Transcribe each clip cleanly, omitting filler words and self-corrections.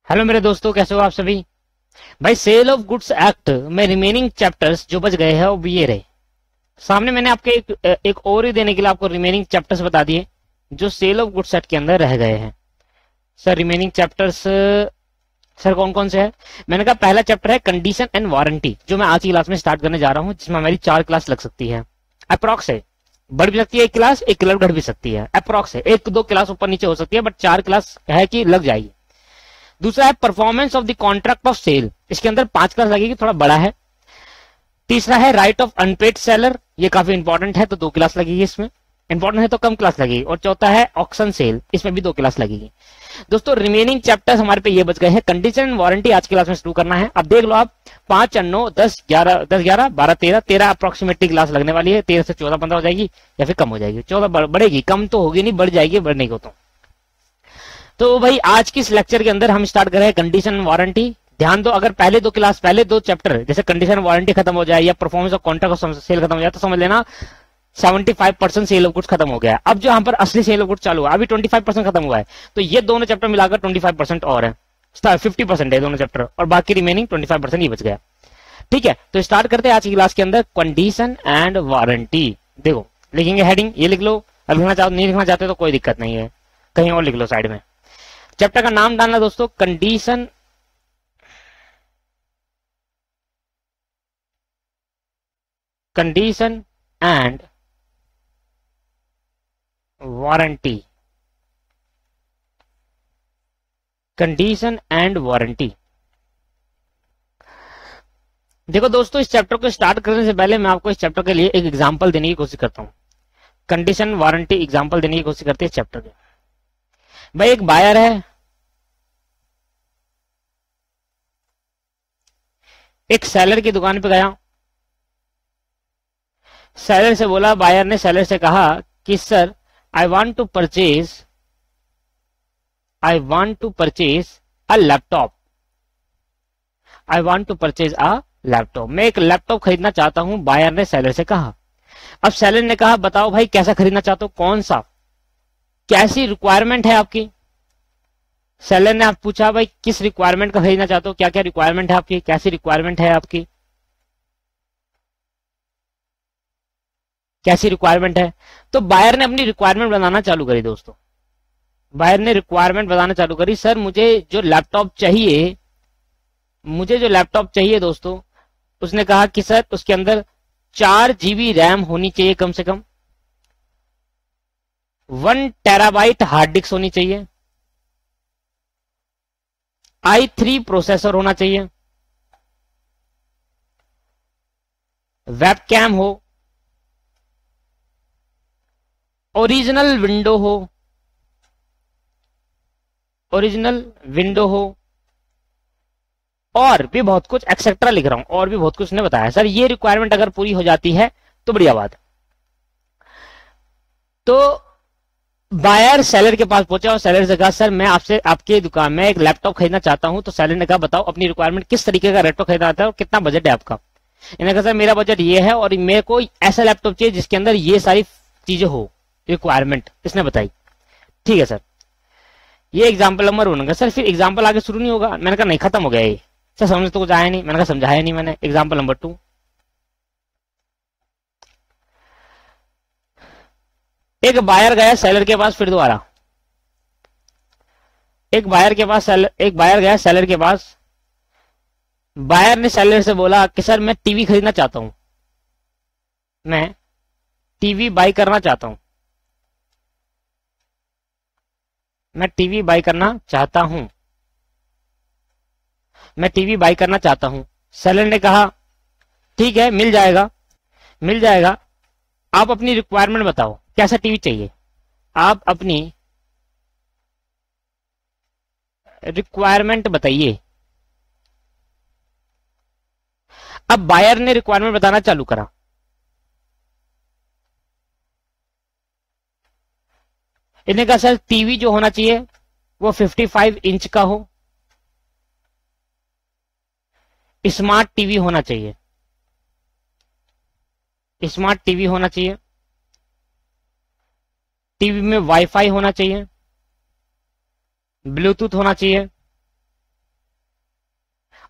Hello मेरे दोस्तों, कैसे हो आप सभी। भाई सेल ऑफ गुड्स एक्ट में रिमेनिंग चैप्टर्स जो बच गए हैं वो भी ये रहे। सामने मैंने आपके एक और ही देने के लिए आपको रिमेनिंग चैप्टर्स बता दिए जो सेल ऑफ गुड्स एक्ट के अंदर रह गए हैं। सर रिमेनिंग चैप्टर्स सर कौन कौन से है। मैंने कहा पहला चैप्टर है कंडीशन एंड वारंटी, जो मैं आज की क्लास में स्टार्ट करने जा रहा हूँ, जिसमें हमारी 4 क्लास लग सकती है। अप्रॉक्स है, बढ़ भी सकती है एक क्लास, एक क्लास घट भी सकती है। अप्रॉक्स है, 1-2 क्लास ऊपर नीचे हो सकती है, बट 4 क्लास है कि लग जाएगी। दूसरा है performance of the contract of sale, इसके अंदर 5 क्लास लगेगी, थोड़ा बड़ा है। तीसरा है राइट ऑफ अनपेड सेलर, ये काफी इंपॉर्टेंट है तो 2 क्लास लगेगी इसमें, इंपॉर्टेंट है तो कम क्लास लगेगी। और चौथा है ऑक्शन सेल, इसमें भी 2 क्लास लगेगी। दोस्तों रिमेनिंग चैप्टर्स हमारे पे ये बच गए हैं। कंडीशन एंड वारंटी आज की क्लास में शुरू करना है। अब देख लो आप 5 और 9 10 11 10 11 12 13 अप्रोक्सीमेटली क्लास लगने वाली है। 13 से 14 15 हो जाएगी या फिर कम हो जाएगी। 14 बढ़ेगी, कम तो होगी नहीं, बढ़ जाएगी बढ़ने को। तो भाई आज की इस लेक्चर के अंदर हम स्टार्ट कर रहे हैं कंडीशन वारंटी। ध्यान दो, अगर पहले 2 चैप्टर जैसे कंडीशन वारंटी खत्म हो जाए या performance of contract of sale खत्म हो जाए तो समझ लेना 75% सेल ऑफ गुड्स खत्म हो गया है। अब जो यहाँ पर असली सेल ऑफ गुड्स चालू है, अभी 25% खत्म हुआ है, तो ये दोनों चैप्टर मिलाकर 25% और है, 50% है दोनों चैप्टर, और बाकी रिमेनिंग 25% ही बच गया। ठीक है, तो स्टार्ट करते हैं आज की क्लास के अंदर कंडीशन एंड वारंटी। देखो लिखेंगे हेडिंग, ये लिख लो, लिखना चाहो नहीं लिखना चाहते तो कोई दिक्कत नहीं है, कहीं और लिख लो साइड में। चैप्टर का नाम डालना दोस्तों condition and warranty. Condition and warranty. देखो दोस्तों, इस चैप्टर को स्टार्ट करने से पहले मैं आपको इस चैप्टर के लिए एक एग्जांपल देने की कोशिश करता हूं। कंडीशन वारंटी एग्जांपल देने की कोशिश करते हैं इस चैप्टर के। भाई एक बायर है, एक सेलर की दुकान पे गया। सेलर से बोला, बायर ने सेलर से कहा कि sir I want to purchase a laptop. I want to purchase a laptop, मैं एक लैपटॉप खरीदना चाहता हूं, बायर ने सेलर से कहा। अब सेलर ने कहा बताओ भाई कैसा खरीदना चाहते हो, कौन सा, कैसी रिक्वायरमेंट है आपकी। सेलर ने आप पूछा भाई किस रिक्वायरमेंट का खरीदना चाहते हो, क्या क्या रिक्वायरमेंट है आपकी, कैसी रिक्वायरमेंट है आपकी, कैसी रिक्वायरमेंट है। तो बायर ने अपनी रिक्वायरमेंट बनाना चालू करी दोस्तों। बायर ने रिक्वायरमेंट बताना चालू करी, सर मुझे जो लैपटॉप चाहिए दोस्तों, उसने कहा कि सर उसके अंदर 4 GB रैम होनी चाहिए कम से कम, 1 टेराबाइट हार्ड डिस्क होनी चाहिए, i3 प्रोसेसर होना चाहिए, वेबकैम हो, ओरिजिनल विंडो हो, और भी बहुत कुछ एक्सेट्रा लिख रहा हूं, और भी बहुत कुछ ने बताया। सर ये रिक्वायरमेंट अगर पूरी हो जाती है तो बढ़िया बात। तो बायर सेलर के पास पहुंचा और सेलर से कहा सर मैं आपसे आपके दुकान में एक लैपटॉप खरीदना चाहता हूं। तो सेलर ने कहा बताओ अपनी रिक्वायरमेंट, किस तरीके का लैपटॉप खरीदना चाहता है और कितना बजट है आपका। इन्होंने कहा सर मेरा बजट ये है और मेरे को ऐसा लैपटॉप चाहिए जिसके अंदर ये सारी चीजें हो, रिक्वायरमेंट इसने बताई। ठीक है सर, ये एग्जाम्पल नंबर 1 का। सर फिर एग्जाम्पल आगे शुरू नहीं होगा। मैंने कहा नहीं खत्म हो गया ये। सर समझ तो कुछ आया नहीं। मैंने कहा समझाया नहीं मैंने। एग्जाम्पल नंबर 2, एक बायर गया सेलर के पास, फिर दोबारा एक बायर गया सेलर के पास। बायर ने सेलर से बोला कि सर मैं टीवी खरीदना चाहता हूं, मैं टीवी बाई करना चाहता हूं, मैं टीवी बाई करना चाहता हूं। सेलर ने कहा ठीक है मिल जाएगा, आप अपनी रिक्वायरमेंट बताओ, कैसा टीवी चाहिए, आप अपनी रिक्वायरमेंट बताइए। अब बायर ने रिक्वायरमेंट बताना चालू करा। इन्हें कहा सर टीवी जो होना चाहिए वो 55 इंच का हो, स्मार्ट टीवी होना चाहिए, टीवी में वाईफाई होना चाहिए, ब्लूटूथ होना चाहिए,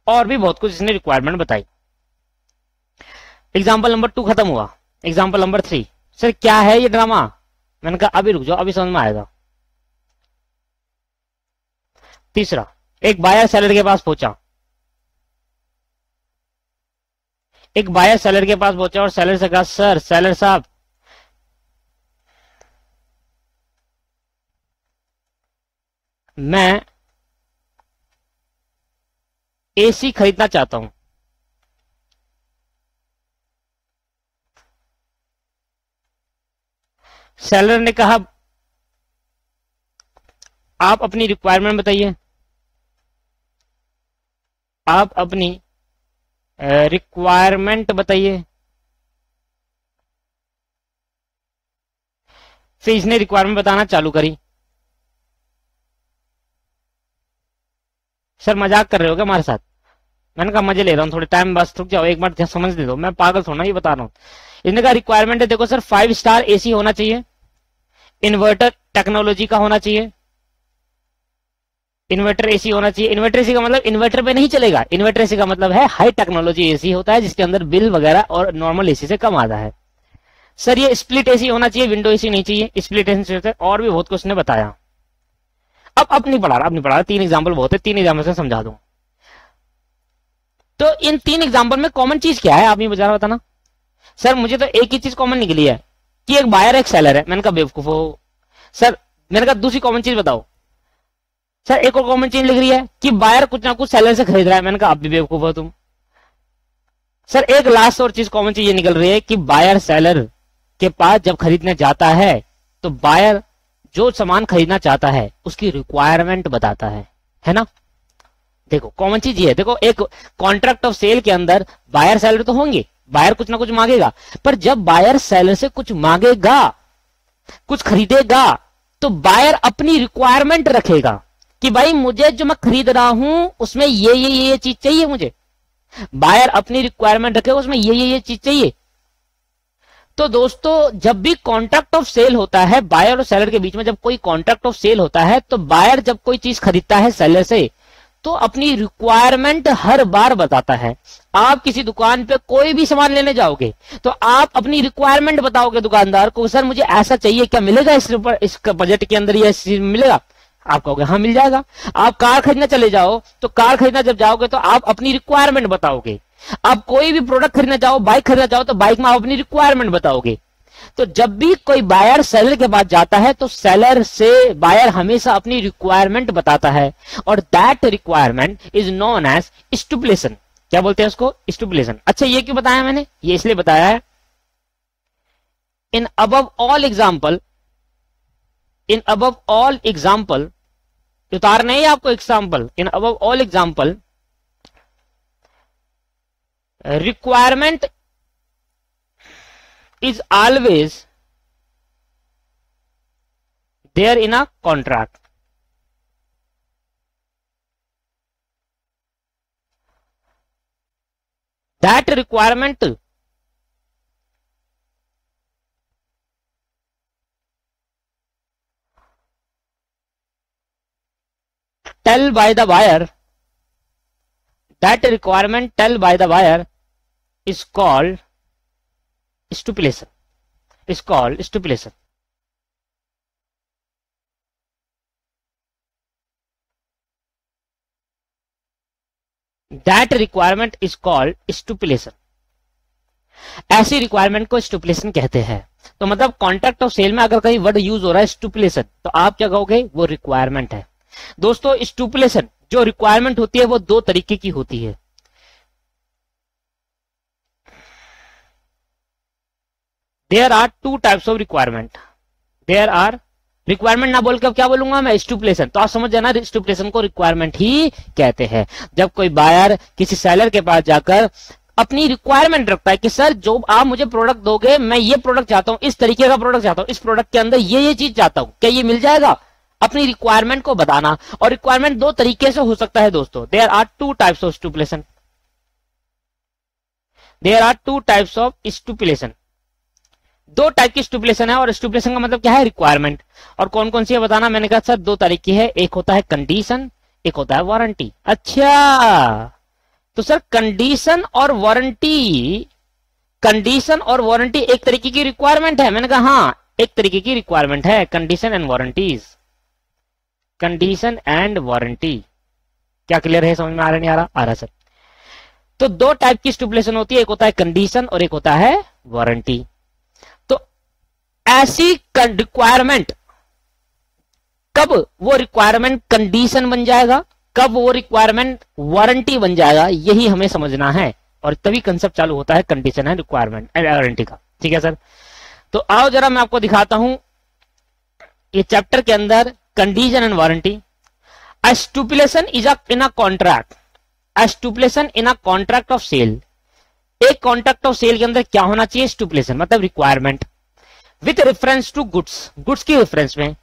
और भी बहुत कुछ इसने रिक्वायरमेंट बताई। एग्जाम्पल नंबर 2 खत्म हुआ। एग्जाम्पल नंबर 3, सर क्या है ये ड्रामा? मैंने कहा अभी रुक जाओ, अभी समझ में आएगा। तीसरा, एक बायर सेलर के पास पहुंचा। एक बायर सेलर के पास पहुंचा और सेलर से कहा, सर सेलर साहब मैं एसी खरीदना चाहता हूं। सेलर ने कहा आप अपनी रिक्वायरमेंट बताइए, आप अपनी रिक्वायरमेंट बताइए। फिर इसने रिक्वायरमेंट बताना चालू करी। सर मजाक कर रहे हो क्या हमारे साथ? मैंने कहा मजे ले रहा हूं, थोड़े टाइम बस रुक जाओ, एक बार समझ दे दो, मैं पागल थोड़ा ये बता रहा हूं। इसने कहा रिक्वायरमेंट है, देखो सर 5 स्टार एसी होना चाहिए, इन्वर्टर टेक्नोलॉजी का होना चाहिए, इन्वर्टर एसी होना चाहिए। इन्वर्टर एसी का मतलब इन्वर्टर पे नहीं चलेगा, इन्वर्टर एसी का मतलब है हाई टेक्नोलॉजी एसी होता है जिसके अंदर बिल वगैरह और नॉर्मल एसी से कम आता है। सर ये स्प्लिट एसी होना चाहिए, विंडो एसी नहीं चाहिए, स्प्लिट एसी। और भी बहुत कुछ ने बताया। अब नहीं पढ़ा रहा, 3 एग्जाम्पल बहुत है, 3 एग्जाम्पल से समझा दूं। तो इन 3 एग्जाम्पल में कॉमन चीज क्या है, आप ये बता बताना। सर मुझे तो एक ही चीज कॉमन निकली है कि एक बायर एक सेलर है। मैंने कहा बेवकूफ हो। सर मैंने कहा दूसरी कॉमन चीज बताओ। सर एक और कॉमन चीज लिख रही है कि बायर कुछ ना कुछ सेलर से खरीद रहा है। मैंने कहा आप भी बेवकूफ हो तुम। सर एक लास्ट और चीज कॉमन चीज ये निकल रही है कि बायर सेलर के पास जब खरीदने जाता है तो बायर जो सामान खरीदना चाहता है उसकी रिक्वायरमेंट बताता है ना। देखो कॉमन चीज ये है, देखो एक कॉन्ट्रैक्ट ऑफ सेल के अंदर बायर सेलर तो होंगे, बायर कुछ ना कुछ मांगेगा, पर जब बायर सेलर से कुछ मांगेगा, कुछ खरीदेगा, तो बायर अपनी रिक्वायरमेंट रखेगा कि भाई मुझे जो मैं खरीद रहा हूं उसमें ये चीज चाहिए। मुझे बायर अपनी रिक्वायरमेंट रखेगा, उसमें ये चीज चाहिए। तो दोस्तों जब भी कॉन्ट्रैक्ट ऑफ सेल होता है बायर और सेलर के बीच में, जब कोई कॉन्ट्रैक्ट ऑफ सेल होता है तो बायर जब कोई चीज खरीदता है सेलर से तो अपनी रिक्वायरमेंट हर बार बताता है। आप किसी दुकान पे कोई भी सामान लेने जाओगे तो आप अपनी रिक्वायरमेंट बताओगे दुकानदार को, सर मुझे ऐसा चाहिए, क्या मिलेगा इस बजट के अंदर ये मिलेगा? आप कहोगे हाँ मिल जाएगा। आप कार खरीदना चले जाओ तो कार खरीदना जब जाओगे तो आप अपनी रिक्वायरमेंट बताओगे। आप कोई भी प्रोडक्ट खरीदना चाहो, बाइक खरीदना चाहो तो बाइक में आप अपनी रिक्वायरमेंट बताओगे। तो जब भी कोई बायर सेलर के पास जाता है तो सेलर से बायर हमेशा अपनी रिक्वायरमेंट बताता है और that requirement is known as stipulation. क्या बोलते हैं उसको? स्टिपुलेशन। अच्छा ये क्यों बताया मैंने? ये इसलिए बताया है इन अबव ऑल एग्जाम्पल उतारना है आपको example. In above all example requirement is always there in a contract. That requirement tell by the buyer, that requirement tell by the buyer is called stipulation. Is called stipulation. That requirement is called stipulation. ऐसी requirement को stipulation कहते हैं। तो मतलब contract of cell में अगर कहीं word use हो रहा है स्टिपुलेशन तो आप क्या कहोगे? वो रिक्वायरमेंट है। दोस्तों स्टिपुलेशन जो रिक्वायरमेंट होती है वो 2 तरीके की होती है। There are 2 types of requirement. There are requirement ना बोल के क्या बोलूंगा मैं? स्टिपुलेशन। तो आप समझ जाना स्टिपुलेशन को रिक्वायरमेंट ही कहते हैं। जब कोई बायर किसी सेलर के पास जाकर अपनी रिक्वायरमेंट रखता है कि सर जो आप मुझे प्रोडक्ट दोगे मैं ये प्रोडक्ट चाहता हूं, इस तरीके का प्रोडक्ट चाहता हूं, इस प्रोडक्ट के अंदर ये चीज चाहता हूं, क्या ये मिल जाएगा? अपनी रिक्वायरमेंट को बताना। और रिक्वायरमेंट 2 तरीके से हो सकता है दोस्तों। There are 2 types of stipulation. There are 2 types of stipulation. 2 type की स्टिपुलेशन है और स्टिपुलेशन का मतलब क्या है? रिक्वायरमेंट। और कौन कौन सी है बताना। मैंने कहा सर 2 तरीके है, एक होता है कंडीशन, एक होता है वारंटी। अच्छा तो सर कंडीशन और वारंटी एक तरीके की रिक्वायरमेंट है। मैंने कहा हाँ, एक तरीके की रिक्वायरमेंट है condition and warranties. Condition and warranty क्या क्लियर है? समझ में आ रहा नहीं आ रहा? आ रहा सर। तो दो टाइप की स्टिपुलेशन होती है, एक होता है कंडीशन और एक होता है वारंटी। तो ऐसी रिक्वायरमेंट, कब वो रिक्वायरमेंट कंडीशन बन जाएगा, कब वो रिक्वायरमेंट वारंटी बन जाएगा, यही हमें समझना है। और तभी कंसेप्ट चालू होता है condition and requirement and warranty का। ठीक है सर। तो आओ जरा मैं आपको दिखाता हूं ये चैप्टर के अंदर condition and warranty. A stipulation is in a contract, a stipulation in a contract of sale. एक कॉन्ट्रैक्ट ऑफ सेल के अंदर क्या होना चाहिए? स्टिपुलेशन मतलब requirement with reference to goods, goods की रेफरेंस में,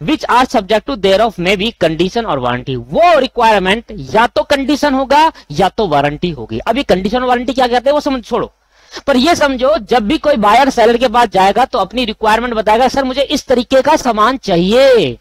which are subject to thereof may be condition और वारंटी। वो रिक्वायरमेंट या तो कंडीशन होगा या तो वारंटी होगी। अभी कंडीशन और वारंटी क्या कहते हैं वो समझ छोड़ो, पर ये समझो जब भी कोई बायर सेलर के पास जाएगा तो अपनी रिक्वायरमेंट बताएगा, सर मुझे इस तरीके का सामान चाहिए।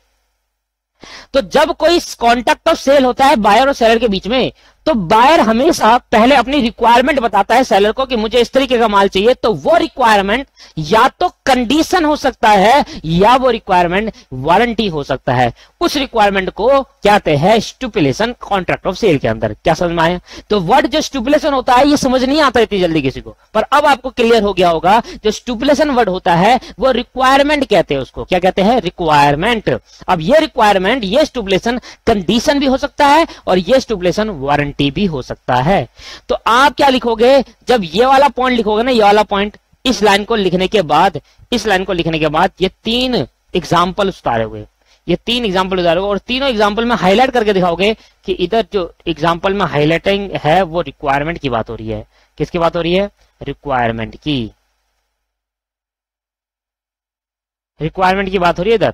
तो जब कोई कॉन्ट्रैक्ट ऑफ सेल होता है बायर और सेलर के बीच में, तो बायर हमेशा पहले अपनी रिक्वायरमेंट बताता है सेलर को कि मुझे इस तरीके का माल चाहिए। तो वो रिक्वायरमेंट या तो कंडीशन हो सकता है या वो रिक्वायरमेंट वारंटी हो सकता है। उस रिक्वायरमेंट को कहते हैं स्टिपुलेशन कॉन्ट्रैक्ट ऑफ सेल के अंदर। क्या समझ में आया? तो वर्ड जो स्टिपुलेशन होता है ये समझ नहीं आता इतनी जल्दी किसी को, पर अब आपको क्लियर हो गया होगा। जो स्टिपुलेशन वर्ड होता है वो रिक्वायरमेंट कहते हैं उसको। क्या कहते हैं? रिक्वायरमेंट। अब ये रिक्वायरमेंट, ये स्टिपुलेशन कंडीशन भी हो सकता है और ये स्टिपुलेशन वारंटी भी हो सकता है। तो आप क्या लिखोगे जब ये वाला पॉइंट लिखोगे ना, ये वाला पॉइंट, इस लाइन को लिखने के बाद, इस लाइन को लिखने के बाद ये तीन एग्जाम्पल उतारे हुए, ये तीन एग्जाम्पल उतारे हुए और तीनों एग्जाम्पल में हाईलाइट करके दिखाओगे कि इधर जो एग्जाम्पल में हाईलाइटिंग है वो रिक्वायरमेंट की बात हो रही है। किसकी बात हो रही है? रिक्वायरमेंट की, रिक्वायरमेंट की बात हो रही है इधर।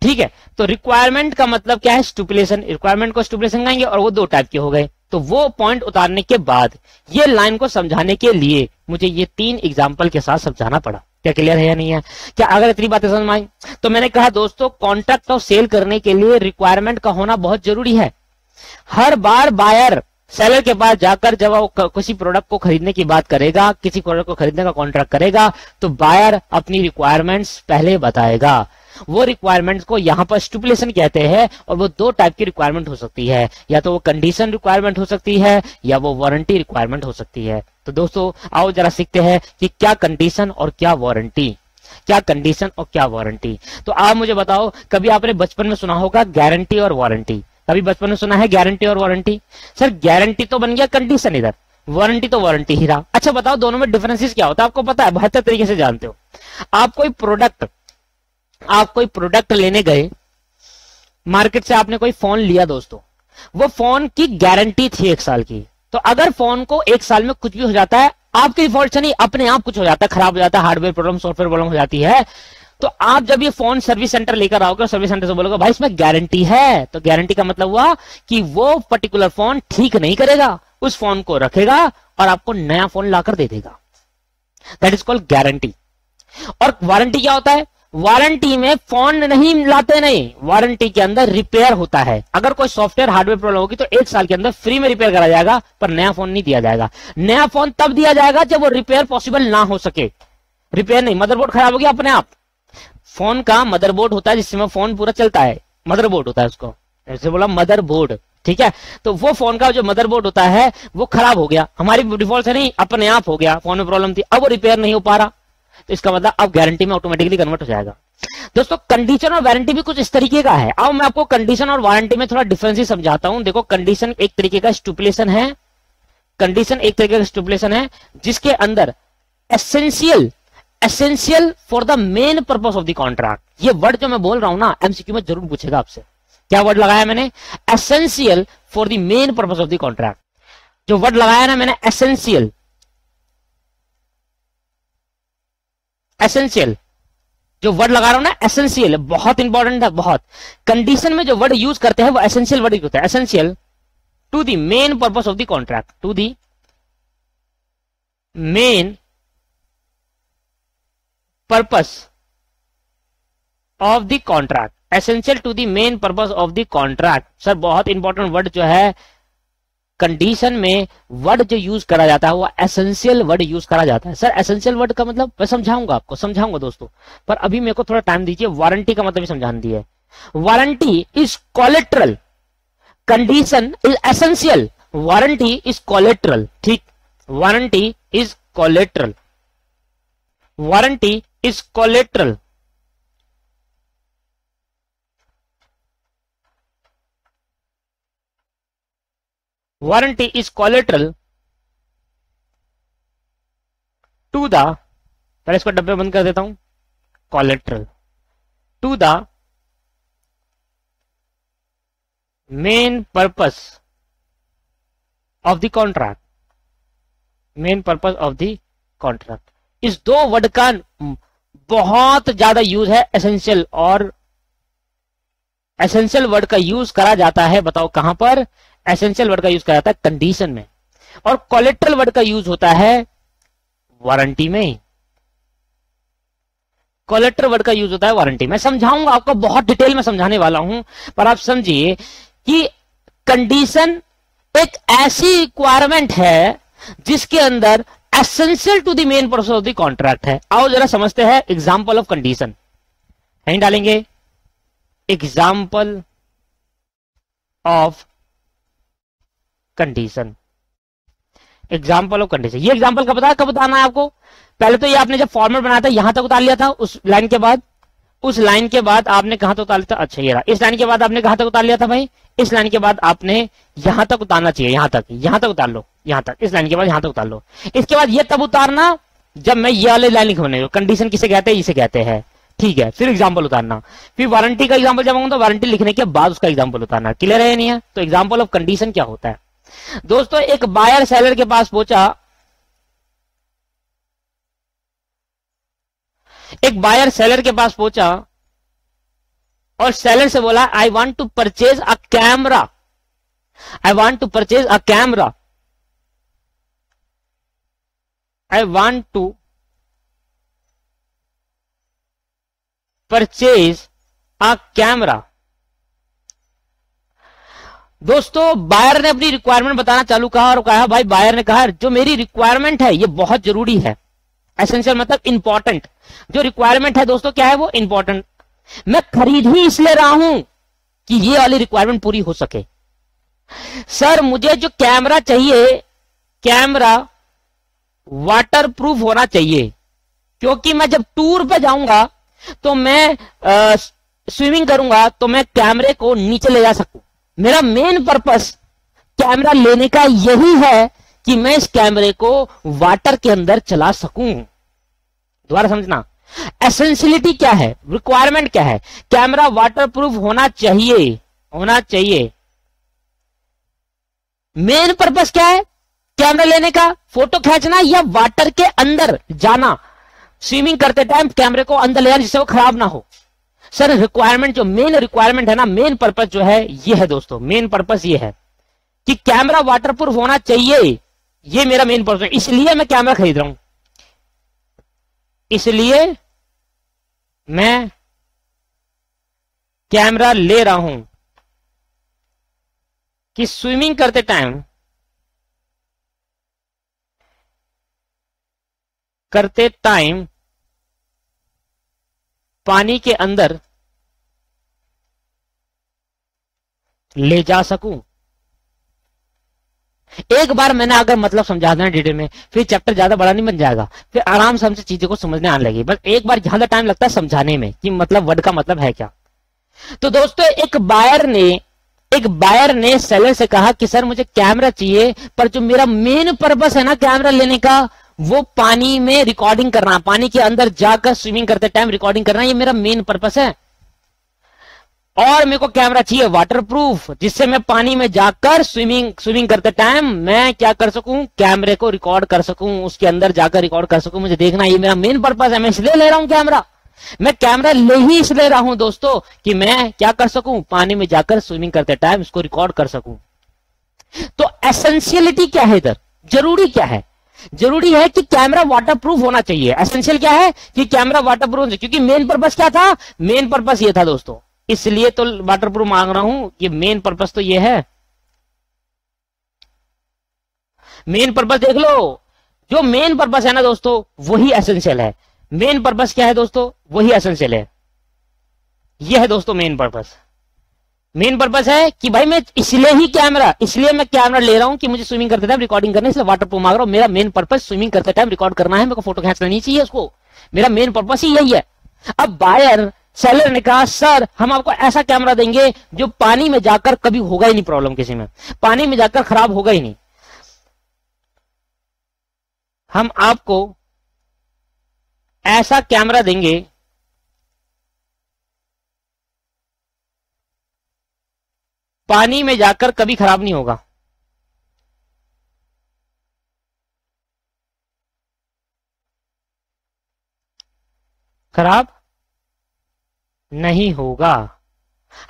ठीक है, तो रिक्वायरमेंट का मतलब क्या है? स्टिपुलेशन। रिक्वायरमेंट को स्टिपुलेशन कहेंगे और वो दो टाइप के हो गए। तो वो पॉइंट उतारने के बाद ये लाइन को समझाने के लिए मुझे ये तीन एग्जाम्पल के साथ समझाना पड़ा। क्या क्लियर है या नहीं है? क्या अगर इतनी बातें समझ में आई? तो मैंने कहा दोस्तों कॉन्ट्रैक्ट ऑफ सेल करने के लिए रिक्वायरमेंट का होना बहुत जरूरी है। हर बार बायर सेलर के पास जाकर जब वो किसी प्रोडक्ट को खरीदने की बात करेगा, किसी प्रोडक्ट को खरीदने का कॉन्ट्रैक्ट करेगा, तो बायर अपनी रिक्वायरमेंट्स पहले बताएगा। वो रिक्वायरमेंट्स को यहां पर स्टिपुलेशन कहते हैं और वो दो टाइप की रिक्वायरमेंट हो सकती है, या तो वो कंडीशन रिक्वायरमेंट हो सकती है या वो वारंटी रिक्वायरमेंट हो सकती है। तो दोस्तों आओ जरा सीखते हैं कि क्या कंडीशन और क्या वारंटी, क्या कंडीशन और क्या वारंटी। तो आप मुझे बताओ, कभी आपने बचपन में सुना होगा गारंटी और वारंटी? कभी बचपन में सुना है गारंटी और वारंटी? सर गारंटी तो बन गया कंडीशन इधर, वारंटी तो वारंटी ही रहा। अच्छा बताओ दोनों में डिफरेंसेस क्या होता है? आपको पता है, बेहतर तरीके से जानते हो। आप कोई प्रोडक्ट लेने गए मार्केट से, आपने कोई फोन लिया दोस्तों, वो फोन की गारंटी थी 1 साल की। तो अगर फोन को 1 साल में कुछ भी हो जाता है, आपके डिफॉल्ट से नहीं, अपने आप कुछ हो जाता है, खराब हो जाता है, हार्डवेयर प्रॉब्लम, सॉफ्टवेयर प्रॉब्लम हो जाती है, तो आप जब ये फोन सर्विस सेंटर लेकर आओगे, सर्विस सेंटर से बोलोगे भाई इसमें गारंटी है, तो गारंटी का मतलब हुआ कि वो पर्टिकुलर फोन ठीक नहीं करेगा, उस फोन को रखेगा और आपको नया फोन लाकर दे देगा। That is called guarantee. और वारंटी क्या होता है? वारंटी में फोन नहीं लाते, नहीं, वारंटी के अंदर रिपेयर होता है। अगर कोई सॉफ्टवेयर हार्डवेयर प्रॉब्लम होगी तो 1 साल के अंदर फ्री में रिपेयर करा जाएगा, पर नया फोन नहीं दिया जाएगा। नया फोन तब दिया जाएगा जब वो रिपेयर पॉसिबल ना हो सके। रिपेयर नहीं, मदरबोर्ड खराब हो गया अपने आप, फोन का मदरबोर्ड होता है जिसमें फोन पूरा चलता है, मदरबोर्ड होता है उसको, जैसे बोला मदरबोर्ड, ठीक है। तो वो फोन का जो मदरबोर्ड होता है वो खराब हो गया, हमारी डिफॉल्ट से नहीं, अपने आप हो गया, फोन में प्रॉब्लम थी, अब वो रिपेयर नहीं हो पा रहा, तो इसका मतलब अब गारंटी में ऑटोमेटिकली कन्वर्ट हो जाएगा। दोस्तों कंडीशन और वारंटी भी कुछ इस तरीके का है। अब मैं आपको कंडीशन और वारंटी में थोड़ा डिफरेंस ही समझाता हूं। देखो कंडीशन एक तरीके का स्टिपुलेशन है, कंडीशन एक तरीके का स्टिपुलेशन है जिसके अंदर essential for the main purpose of the contract, ये वर्ड जो मैं बोल रहा हूं ना एमसीक्यू में जरूर पूछेगा आपसे, क्या वर्ड लगाया मैंने? Essential for the main purpose of the contract. जो वर्ड लगाया ना मैंने एसेंशियल, एसेंशियल जो वर्ड लगा रहा हूं ना एसेंशियल, बहुत इंपॉर्टेंट है, बहुत। कंडीशन में जो वर्ड यूज करते हैं वो एसेंशियल वर्ड यूज होता है, essential to the main purpose of the contract, to the main purpose of the contract, essential to the main purpose of the contract. Sir बहुत इंपॉर्टेंट वर्ड जो है condition में, word जो use करा जाता है वो एसेंशियल वर्ड यूज करा जाता है। सर एसेंशियल वर्ड का मतलब मैं समझाऊंगा आपको, समझाऊंगा दोस्तों, पर अभी मेरे को थोड़ा टाइम दीजिए। वारंटी का मतलब भी समझाने दिया। Warranty is collateral, condition is essential, warranty is collateral. ठीक, warranty is collateral, warranty is collateral. Warranty is collateral to the, पहले इसको डब्बे बंद कर देता हूं, collateral to the main purpose of the contract, main purpose of the contract. इस दो वर्ड का बहुत ज्यादा यूज है एसेंशियल, और एसेंशियल वर्ड का यूज करा जाता है, बताओ कहां पर? एसेंशियल वर्ड का यूज करा जाता है कंडीशन में, और कोलेट्रल वर्ड का यूज होता है वारंटी में। कोलेट्रल वर्ड का यूज होता है वारंटी में। समझाऊंगा आपको, बहुत डिटेल में समझाने वाला हूं, पर आप समझिए कि कंडीशन एक ऐसी रिक्वायरमेंट है जिसके अंदर essential to the main purpose of the contract है। आओ जरा समझते हैं एग्जांपल ऑफ कंडीशन। कहीं डालेंगे example of condition, example of condition. ये एग्जांपल का पता कब बताना है आपको? पहले तो ये आपने जब फॉर्मेट बनाया था यहां तक उतार लिया था, उस लाइन के बाद, उस लाइन के बाद आपने कहां तक उतार लिया था? अच्छा ये रहा। इस लाइन के बाद आपने कहां तक उतार लिया था भाई? इस लाइन के बाद आपने यहां तक उतारना चाहिए, यहां तक उतार लो, यहां तक, इस लाइन के बाद यहां तक उतार लो। इसके बाद ये तब उतारना जब मैं ये वाले लाइन लिखने, कंडीशन किसे कहते हैं? इसे कहते हैं। ठीक है, फिर एग्जांपल उतारना, फिर वारंटी का एग्जांपल जब तो वारंटी लिखने के बाद उसका एग्जांपल उतारना। क्लियर है नहीं है? तो एग्जांपल ऑफ कंडीशन क्या होता है दोस्तों? एक बायर सेलर के पास पहुंचा, एक बायर सेलर के पास पहुंचा और सेलर से बोला I want to purchase a camera, I want to purchase a camera, I want to purchase a camera. दोस्तों बायर ने अपनी रिक्वायरमेंट बताना चालू कहा और कहा भाई, बायर ने कहा जो मेरी रिक्वायरमेंट है ये बहुत जरूरी है। एसेंशियल मतलब इंपॉर्टेंट, जो रिक्वायरमेंट है दोस्तों क्या है वो? इंपॉर्टेंट। मैं खरीद ही इसलिए रहा हूं कि ये वाली रिक्वायरमेंट पूरी हो सके। सर मुझे जो कैमरा चाहिए, कैमरा वाटरप्रूफ होना चाहिए, क्योंकि मैं जब टूर पे जाऊंगा तो मैं स्विमिंग करूंगा तो मैं कैमरे को नीचे ले जा सकूं। मेरा मेन पर्पस कैमरा लेने का यही है कि मैं इस कैमरे को वाटर के अंदर चला सकूं। दोबारा समझना, एसेंशियलिटी क्या है, रिक्वायरमेंट क्या है? कैमरा वाटरप्रूफ होना चाहिए, होना चाहिए। मेन पर्पस क्या है कैमरा लेने का? फोटो खींचना या वाटर के अंदर जाना, स्विमिंग करते टाइम कैमरे को अंदर ले जाना जिससे वो खराब ना हो। सर रिक्वायरमेंट, जो मेन रिक्वायरमेंट है ना, मेन पर्पस जो है ये है दोस्तों, मेन पर्पस ये है कि कैमरा वाटरप्रूफ होना चाहिए, ये मेरा मेन पर्पस है, इसलिए मैं कैमरा खरीद रहा हूं, इसलिए मैं कैमरा ले रहा हूं कि स्विमिंग करते टाइम पानी के अंदर ले जा सकूं। एक बार मैंने अगर मतलब समझा देना डिटेल में, फिर चैप्टर ज्यादा बड़ा नहीं बन जाएगा, फिर आराम से हमसे चीजों को समझने आने लगी। बस एक बार ज्यादा टाइम लगता है समझाने में कि मतलब वर्ड का मतलब है क्या। तो दोस्तों एक बायर ने सेलर से कहा कि सर मुझे कैमरा चाहिए, पर जो मेरा मेन पर्पस है ना कैमरा लेने का, वो पानी में रिकॉर्डिंग करना, पानी के अंदर जाकर स्विमिंग करते टाइम रिकॉर्डिंग करना, ये मेरा मेन पर्पस है। और मेरे को कैमरा चाहिए वाटरप्रूफ, जिससे मैं पानी में जाकर स्विमिंग करते टाइम मैं क्या कर सकूं, कैमरे को रिकॉर्ड कर सकूं, उसके अंदर जाकर रिकॉर्ड कर सकूं, मुझे देखना, ये मेरा मेन पर्पस है, मैं इसलिए ले रहा हूं कैमरा। मैं कैमरा ले ही इसलिए रहा हूं दोस्तों कि मैं क्या कर सकूं, पानी में जाकर स्विमिंग करते टाइम इसको रिकॉर्ड कर सकूं। तो एसेंशियलिटी क्या है इधर, जरूरी क्या है? जरूरी है कि कैमरा वाटरप्रूफ होना चाहिए। एसेंशियल क्या है कि कैमरा वाटरप्रूफ, क्योंकि मेन पर्पस क्या था, मेन पर्पस ये था दोस्तों, इसलिए तो वाटरप्रूफ मांग रहा हूं। ये मेन पर्पस तो ये है, मेन पर्पस देख लो। जो मेन पर्पस है ना दोस्तों वही एसेंशियल है। मेन पर्पस क्या है दोस्तों? वही एसेंशियल है। यह है दोस्तों मेन पर्पस। मेन पर्पस है कि भाई मैं इसलिए मैं कैमरा ले रहा हूं कि मुझे स्विमिंग करते टाइम रिकॉर्डिंग करने, इसलिए वाटरप्रूफ मांग रहा हूं। मेरा मेन पर्पस स्विमिंग करते टाइम रिकॉर्ड करना है, मेरे को फोटो खींचना नहीं चाहिए उसको। मेरा मेन पर्पस ही यही है। अब बायर सेलर ने कहा सर हम आपको ऐसा कैमरा देंगे जो पानी में जाकर कभी होगा ही नहीं प्रॉब्लम, किसी में पानी में जाकर खराब होगा ही नहीं। हम आपको ऐसा कैमरा देंगे पानी में जाकर कभी खराब नहीं होगा। खराब नहीं होगा।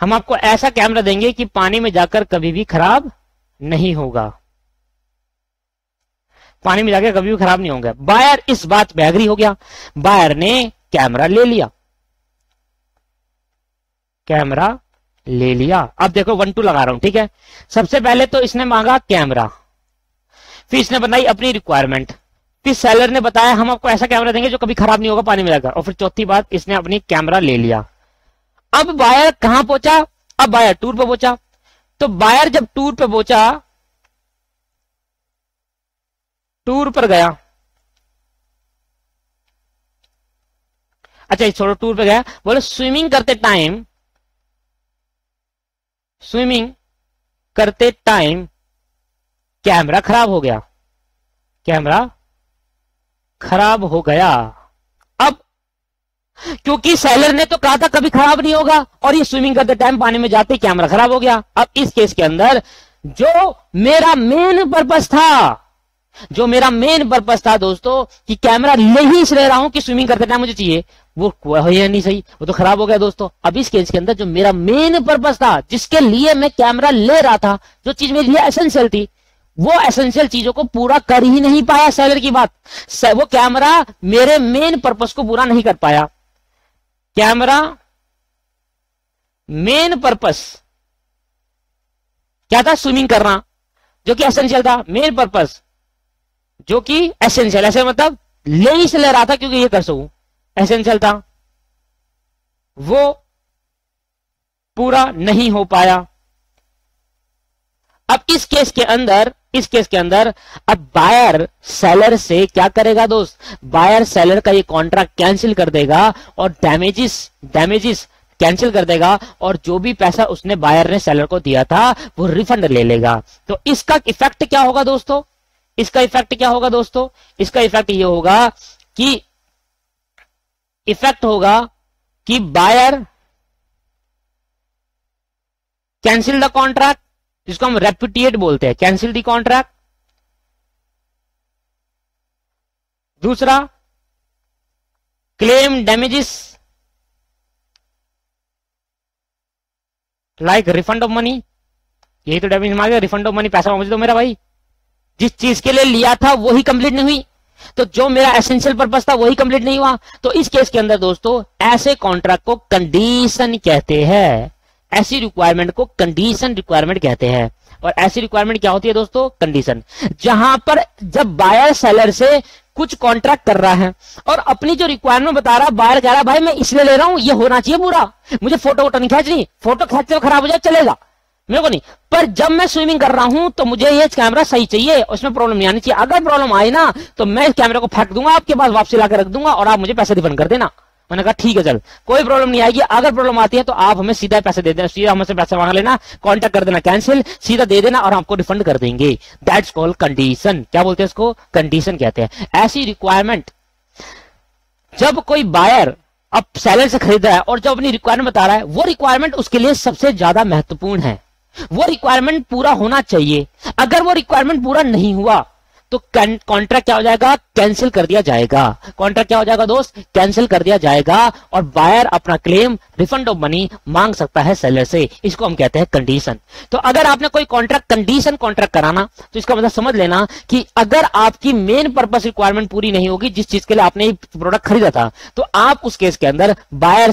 हम आपको ऐसा कैमरा देंगे कि पानी में जाकर कभी भी खराब नहीं होगा, पानी में जाकर कभी भी खराब नहीं होगा। बायर इस बात पे एग्री हो गया। बायर ने कैमरा ले लिया, कैमरा ले लिया। अब देखो 1 2 लगा रहा हूं, ठीक है। सबसे पहले तो इसने मांगा कैमरा, फिर इसने बताई अपनी रिक्वायरमेंट, फिर सेलर ने बताया हम आपको ऐसा कैमरा देंगे जो कभी खराब नहीं होगा पानी में जाकर, और फिर चौथी बात इसने अपनी कैमरा ले लिया। अब बायर कहां पहुंचा? अब बायर टूर पे पहुंचा। तो बायर जब टूर पे पहुंचा, टूर पर गया, अच्छा छोड़ो, टूर पे गया, बोले स्विमिंग करते टाइम कैमरा खराब हो गया, कैमरा खराब हो गया। अब क्योंकि सेलर ने तो कहा था कभी खराब नहीं होगा, और ये स्विमिंग करते टाइम पानी में जाते ही कैमरा खराब हो गया। अब इस केस के अंदर जो मेरा मेन पर्पस था दोस्तों कि कैमरा ले ही इसलिए रहा हूं कि स्विमिंग करते टाइम मुझे चाहिए, वो है नहीं सही, वो तो खराब हो गया दोस्तों। अब इस केस के अंदर जो मेरा मेन पर्पस था, जिसके लिए मैं कैमरा ले रहा था, जो चीज मेरे लिए एसेंशियल थी, वो एसेंशियल चीजों को पूरा कर ही नहीं पाया। सेलर की बात, वो कैमरा मेरे मेन पर्पस को पूरा नहीं कर पाया। कैमरा मेन पर्पस क्या था? स्विमिंग करना, जो कि एसेंशियल था। मेन पर्पस जो कि एसेंशियल, ऐसे मतलब ले ही ले रहा था क्योंकि ये कर सकूं, एसेंशियल था, वो पूरा नहीं हो पाया। अब इस केस के अंदर अब बायर सेलर से क्या करेगा दोस्त? बायर सेलर का ये कॉन्ट्रैक्ट कैंसिल कर देगा और डैमेजेस कैंसिल कर देगा, और जो भी पैसा उसने बायर ने सेलर को दिया था वो रिफंड ले लेगा। तो इसका इफेक्ट क्या होगा दोस्तों? इसका इफेक्ट कि बायर कैंसिल द कॉन्ट्रैक्ट, जिसको हम रेपुटिएट बोलते हैं, कैंसिल द कॉन्ट्रैक्ट। दूसरा, claim damages like refund of money. यही तो डैमेज मांगे, रिफंड ऑफ मनी, पैसा मुझे दो मेरा भाई। जिस चीज के लिए लिया था वही कंप्लीट नहीं हुई, तो जो मेरा एसेंशियल पर्पस था वही कंप्लीट नहीं हुआ। तो इस केस के अंदर दोस्तों ऐसे कॉन्ट्रैक्ट को कंडीशन कहते हैं, ऐसी रिक्वायरमेंट को कंडीशन रिक्वायरमेंट कहते हैं। और ऐसी रिक्वायरमेंट क्या होती है दोस्तों? कंडीशन। जहां पर जब बायर सेलर से कुछ कॉन्ट्रैक्ट कर रहा है और अपनी जो रिक्वायरमेंट बता रहा है, बायर कह रहा है भाई मैं इसलिए ले रहा हूं, ये होना चाहिए पूरा, मुझे फोटो नहीं खींचनी, फोटो खींचते हुए खराब हो जाए चलेगा मेरे को नहीं, पर जब मैं स्विमिंग कर रहा हूं तो मुझे ये कैमरा सही चाहिए, उसमें प्रॉब्लम नहीं आनी चाहिए। अगर प्रॉब्लम आई ना तो मैं इस कैमरे को फेंक दूंगा, आपके पास वापसी लाकर रख दूंगा और आप मुझे पैसे रिफंड कर देना। मैंने कहा ठीक है चल, कोई प्रॉब्लम नहीं आएगी। अगर प्रॉब्लम आती है तो आप हमें सीधा पैसे दे देना, सीधा हमसे पैसे मांग लेना, कॉन्टैक्ट कर देना, कैंसिल सीधा दे देना और आपको रिफंड कर देंगे। That's called condition. क्या बोलते हैं इसको? कंडीशन कहते हैं। ऐसी रिक्वायरमेंट जब कोई बायर अब सेलर से खरीद रहा है और जब अपनी रिक्वायरमेंट बता रहा है, वो रिक्वायरमेंट उसके लिए सबसे ज्यादा महत्वपूर्ण है। वो रिक्वायरमेंट पूरा होना चाहिए। अगर वो रिक्वायरमेंट पूरा नहीं हुआ तो कॉन्ट्रैक्ट क्या हो जाएगा, कैंसिल कर दिया जाएगा। कॉन्ट्रैक्ट क्या हो जाएगा दोस्त, कैंसिल कर दिया जाएगा और बायर अपना क्लेम रिफंड ऑफ मनी मांग सकता है सेलर से। इसको हम कहते हैं कंडीशन। तो अगर आपने कोई कॉन्ट्रैक्ट कंडीशन कॉन्ट्रैक्ट कराना तो इसका मतलब समझ लेना कि अगर आपकी मेन पर्पस रिक्वायरमेंट पूरी नहीं होगी जिस चीज के लिए आपने प्रोडक्ट खरीदा था, तो आप उस केस के अंदर बायर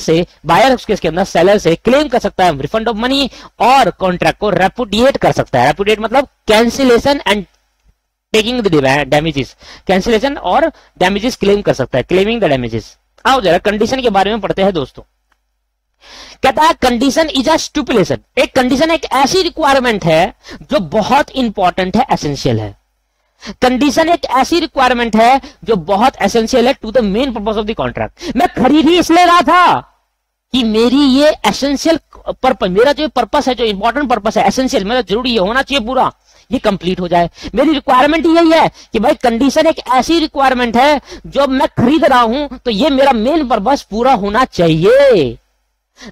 उस केस के अंदर सेलर से क्लेम कर सकता है रिफंड ऑफ मनी और कॉन्ट्रैक्ट को रेपुडिएट कर सकता है। रेपुडिएट मतलब cancellation and taking the damages, cancellation और डैमेजेस क्लेम कर सकता है, क्लेमिंग द डैमेजेस। आओ जरा कंडीशन के बारे में पढ़ते हैं दोस्तों। कहता है कंडीशन इज अ स्टिपुलेशन। एक कंडीशन एक ऐसी रिक्वायरमेंट है जो बहुत इंपॉर्टेंट है, एसेंशियल है। कंडीशन एक ऐसी रिक्वायरमेंट है जो बहुत एसेंशियल है to the main purpose of the contract. मैं खरीद ही इसलिए रहा था कि मेरी ये एसेंशियल पर्पस, मेरा जो पर्पस है, जो इंपॉर्टेंट पर्पस है, एसेंशियल मतलब जरूरी है, होना चाहिए पूरा, ये कंप्लीट हो जाए। मेरी रिक्वायरमेंट यही है कि भाई कंडीशन एक ऐसी रिक्वायरमेंट है जो मैं खरीद रहा हूं तो ये मेरा मेन पर्पस पूरा होना चाहिए।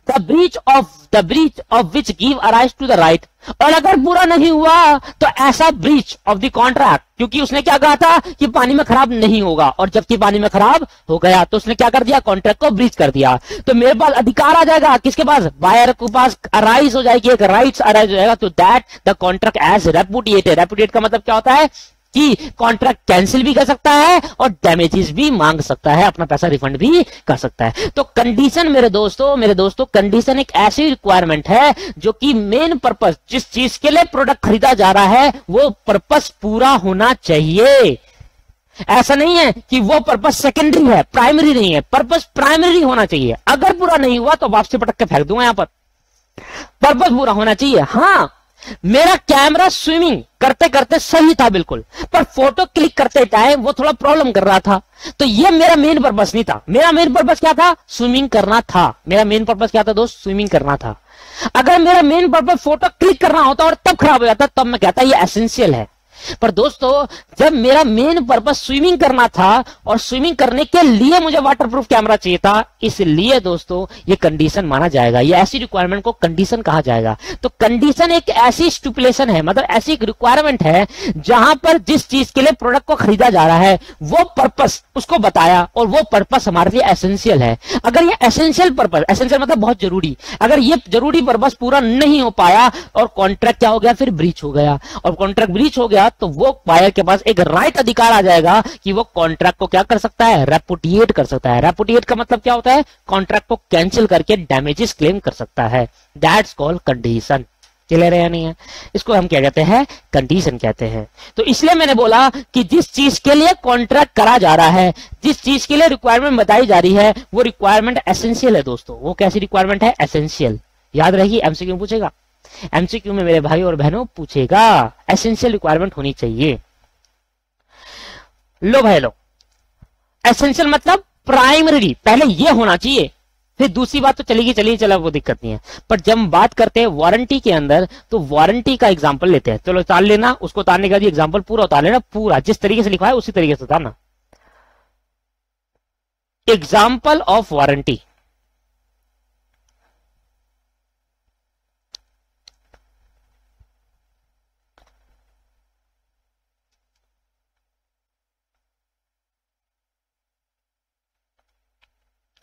The breach of which give arise to the right. और अगर पूरा नहीं हुआ तो ऐसा ब्रीच ऑफ द कॉन्ट्रैक्ट, क्योंकि उसने क्या कहा था कि पानी में खराब नहीं होगा और जबकि पानी में खराब हो गया तो उसने क्या कर दिया, कॉन्ट्रैक्ट को ब्रीच कर दिया। तो मेरे पास अधिकार आ जाएगा, किसके पास, बायर के पास अराइज हो जाएगी, एक राइट्स अराइज हो जाएगा। तो that the contract as repudiated. Repudiate का मतलब क्या होता है कि कॉन्ट्रैक्ट कैंसिल भी कर सकता है और डैमेजेस भी मांग सकता है, अपना पैसा रिफंड भी कर सकता है। तो कंडीशन मेरे दोस्तों कंडीशन एक ऐसी रिक्वायरमेंट है जो कि मेन पर्पस, जिस चीज के लिए प्रोडक्ट खरीदा जा रहा है वो पर्पस पूरा होना चाहिए। ऐसा नहीं है कि वो पर्पस सेकेंडरी है, प्राइमरी नहीं है, पर्पस प्राइमरी होना चाहिए। अगर पूरा नहीं हुआ तो वापसी पटक के फेंक दूंगा यहां पर। पर्पस पूरा होना चाहिए। हाँ, मेरा कैमरा स्विमिंग करते करते सही था बिल्कुल, पर फोटो क्लिक करते टाइम वो थोड़ा प्रॉब्लम कर रहा था, तो ये मेरा मेन पर्पस नहीं था। मेरा मेन पर्पस क्या था, स्विमिंग करना था। मेरा मेन पर्पस क्या था दोस्त, स्विमिंग करना था। अगर मेरा मेन पर्पस फोटो क्लिक करना होता और तब खराब हो जाता तब मैं कहता ये एसेंशियल है। पर दोस्तों जब मेरा मेन पर्पस स्विमिंग करना था और स्विमिंग करने के लिए मुझे वाटरप्रूफ कैमरा चाहिए था, इसलिए दोस्तों ये कंडीशन माना जाएगा। ये ऐसी रिक्वायरमेंट को कंडीशन कहा जाएगा। तो कंडीशन एक ऐसी स्टिपुलेशन है, मतलब ऐसी एक रिक्वायरमेंट है जहां पर जिस चीज के लिए प्रोडक्ट को खरीदा जा रहा है वो पर्पस उसको बताया और वो पर्पस हमारे लिए एसेंशियल है। अगर ये एसेंशियल पर्पस, एसेंशियल मतलब बहुत जरूरी, अगर ये जरूरी पर्पस पूरा नहीं हो पाया और कॉन्ट्रैक्ट क्या हो गया, फिर ब्रीच हो गया, और कॉन्ट्रैक्ट ब्रीच हो गया तो वो बायर के पास एक राइट अधिकार आ जाएगा कि वो कॉन्ट्रैक्ट को क्या कर सकता है, रेपुडिएट कर सकता है। रेपुडिएट का मतलब क्या होता है, कॉन्ट्रैक्ट को कैंसिल करके डैमेजेस क्लेम कर सकता है। That's called condition. क्लियर है या नहीं है? इसको हम क्या कहते हैं, कंडीशन कहते हैं। तो इसलिए मैंने बोला कि जिस चीज के लिए कॉन्ट्रैक्ट करा जा रहा है, जिस चीज के लिए रिक्वायरमेंट बताई जा रही है वो रिक्वायरमेंट एसेंशियल है दोस्तों। वो कैसी रिक्वायरमेंट है, एसेंशियल। याद रहेगी, एमसीक्यू पूछेगा, एमसीक्यू में मेरे भाई और बहनों पूछेगा, एसेंशियल रिक्वायरमेंट होनी चाहिए। लो भाई लो, एसेंशियल मतलब प्राइमरी, पहले ये होना चाहिए, फिर दूसरी बात तो चलेगी, चलिए चला, वो दिक्कत नहीं है। पर जब हम बात करते हैं वारंटी के अंदर तो वारंटी का एग्जांपल लेते हैं। चलो उतार लेना, उसको उतारने का एग्जांपल पूरा उतार लेना, पूरा जिस तरीके से लिखा है उसी तरीके से उतारना। Example of warranty,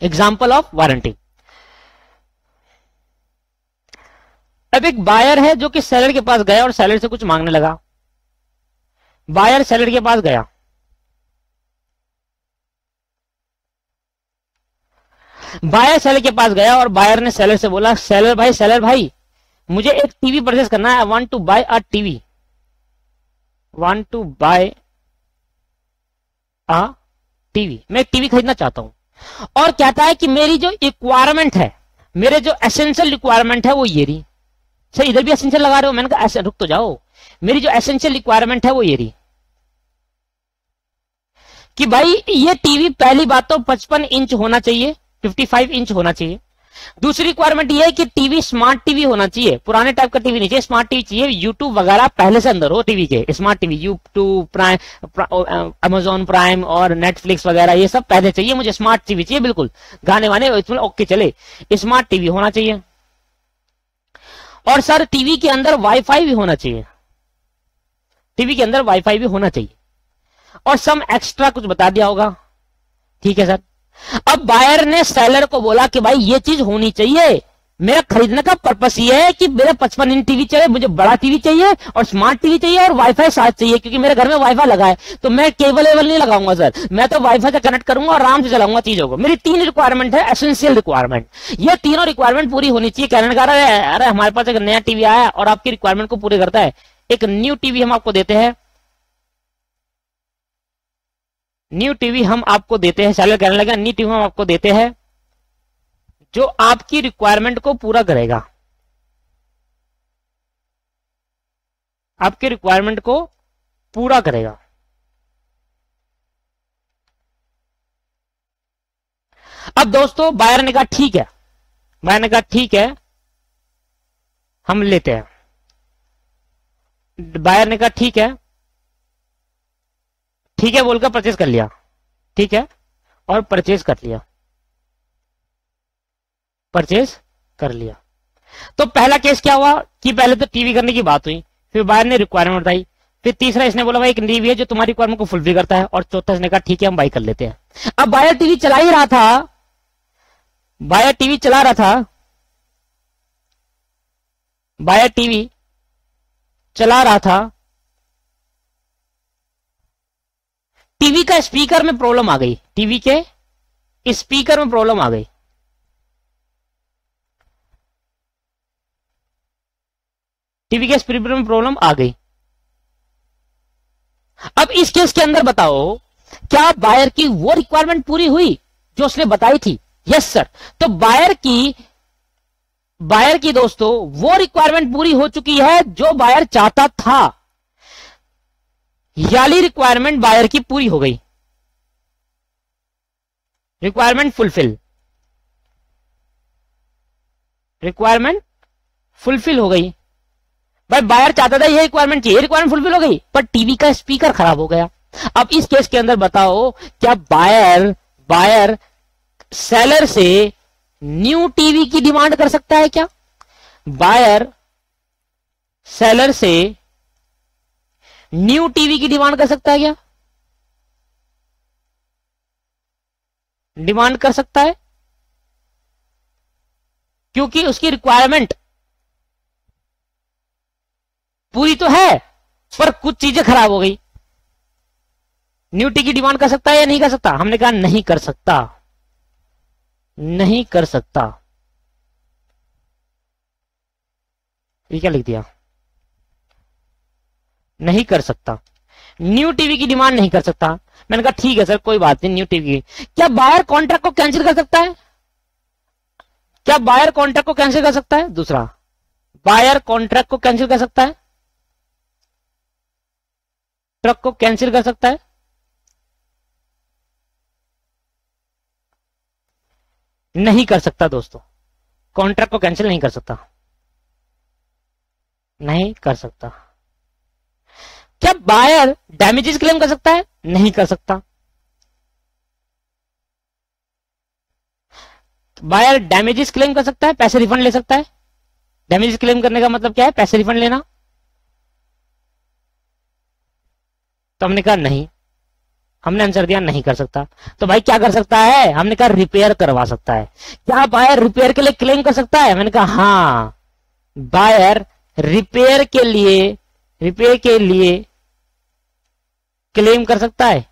example of warranty. अब एक बायर है जो कि सेलर के पास गया और सेलर से कुछ मांगने लगा। बायर सेलर के पास गया, बायर सेलर के पास गया और बायर ने सेलर से बोला, सेलर भाई मुझे एक टीवी परचेस करना है, I want to buy a TV, want to buy a TV, मैं एक टीवी खरीदना चाहता हूं। और कहता है कि मेरी जो रिक्वायरमेंट है, मेरे जो एसेंशियल रिक्वायरमेंट है वो ये रही। सर इधर भी एसेंशियल लगा रहे हो, मैंने कहा रुक तो जाओ, मेरी जो एसेंशियल रिक्वायरमेंट है वो ये रही कि भाई ये टीवी पहली बात तो 55 इंच होना चाहिए, 55 इंच होना चाहिए। दूसरी रिक्वायरमेंट ये है कि टीवी स्मार्ट टीवी होना चाहिए, पुराने टाइप का टीवी नहीं चाहिए, स्मार्ट टीवी चाहिए, यूट्यूब वगैरह पहले से अंदर हो टीवी के, smart TV, YouTube prime, Amazon prime और नेटफ्लिक्स वगैरह ये सब पहले चाहिए, मुझे स्मार्ट टीवी चाहिए, बिल्कुल गाने वाने इसमें ओके चले, स्मार्ट टीवी होना चाहिए। और सर टीवी के अंदर वाईफाई भी होना चाहिए, टीवी के अंदर वाईफाई भी होना चाहिए। और सम एक्स्ट्रा कुछ बता दिया होगा, ठीक है सर। अब बायर ने सेलर को बोला कि भाई ये चीज होनी चाहिए, मेरा खरीदने का पर्पस ये है कि मेरा 55 इंच टीवी चाहिए, मुझे बड़ा टीवी चाहिए और स्मार्ट टीवी चाहिए और वाईफाई साथ चाहिए, क्योंकि मेरे घर में वाईफाई लगा है। तो मैं केबल एबल नहीं लगाऊंगा सर, मैं तो वाईफाई से कनेक्ट करूंगा और आराम से चलाऊंगा चीजों को। मेरी 3 रिक्वायरमेंट है, एसेंशियल रिक्वायरमेंट। ये तीनों रिक्वायरमेंट पूरी होनी चाहिए। कहने का अरे हमारे पास एक नया टीवी आया और आपकी रिक्वायरमेंट को पूरी करता है। एक न्यू टीवी हम आपको देते हैं, न्यू टीवी हम आपको देते हैं, सेलर कहने लगा न्यू टीवी हम आपको देते हैं जो आपकी रिक्वायरमेंट को पूरा करेगा, आपके रिक्वायरमेंट को पूरा करेगा। अब दोस्तों बायर ने कहा ठीक है, बायर ने कहा ठीक है हम लेते हैं। बायर ने कहा ठीक है बोलकर परचेज कर लिया, ठीक है, और परचेज कर लिया, परचेज कर लिया। तो पहला केस क्या हुआ कि पहले तो टीवी करने की बात हुई, फिर बायर ने रिक्वायरमेंट बताई, फिर तीसरा इसने बोला भाई एक टीवी है जो तुम्हारी रिक्वायरमेंट को फुलफिल करता है, और चौथा इसने कहा ठीक है हम बाई कर लेते हैं। अब बायर टीवी चला ही रहा था, बायर टीवी चला रहा था, बायर टीवी चला रहा था, टीवी का स्पीकर में प्रॉब्लम आ गई, टीवी के स्पीकर में प्रॉब्लम आ गई। टीवी के स्पीकर में प्रॉब्लम आ गई। अब इस केस के अंदर बताओ क्या बायर की वो रिक्वायरमेंट पूरी हुई जो उसने बताई थी? Yes sir. तो बायर की दोस्तों वो रिक्वायरमेंट पूरी हो चुकी है जो बायर चाहता था, याली रिक्वायरमेंट बायर की पूरी हो गई, रिक्वायरमेंट फुलफिल, रिक्वायरमेंट फुलफिल हो गई। भाई बायर चाहता था ये रिक्वायरमेंट चाहिए, रिक्वायरमेंट फुलफिल हो गई, पर टीवी का स्पीकर खराब हो गया। अब इस केस के अंदर बताओ क्या बायर सेलर से न्यू टीवी की डिमांड कर सकता है क्या? बायर सेलर से न्यू टीवी की डिमांड कर सकता है क्या? डिमांड कर सकता है, क्योंकि उसकी रिक्वायरमेंट पूरी तो है पर कुछ चीजें खराब हो गई। न्यू टीवी की डिमांड कर सकता है या नहीं कर सकता? हमने कहा नहीं कर सकता, नहीं कर सकता। ये क्या लिख दिया? नहीं कर सकता, न्यू टीवी की डिमांड नहीं कर सकता। मैंने कहा ठीक है सर कोई बात नहीं, न्यू टीवी की। क्या बायर कॉन्ट्रैक्ट को कैंसिल कर सकता है? क्या बायर कॉन्ट्रैक्ट को कैंसिल कर सकता है? दूसरा, बायर कॉन्ट्रैक्ट को कैंसिल कर सकता है, ट्रक को कैंसिल कर सकता है? नहीं कर सकता दोस्तों, कॉन्ट्रैक्ट को कैंसिल नहीं कर सकता, नहीं कर सकता। क्या बायर डैमेजेस क्लेम कर सकता है? नहीं कर सकता। बायर डैमेजेस क्लेम कर सकता है, पैसे रिफंड ले सकता है। डैमेजेस क्लेम करने का मतलब क्या है? पैसे रिफंड लेना। तो हमने कहा नहीं, हमने आंसर दिया नहीं कर सकता। तो भाई क्या कर सकता है? हमने कहा रिपेयर करवा सकता है। क्या बायर रिपेयर के लिए क्लेम कर सकता है? मैंने कहा हाँ, बायर रिपेयर के लिए क्लेम कर सकता है।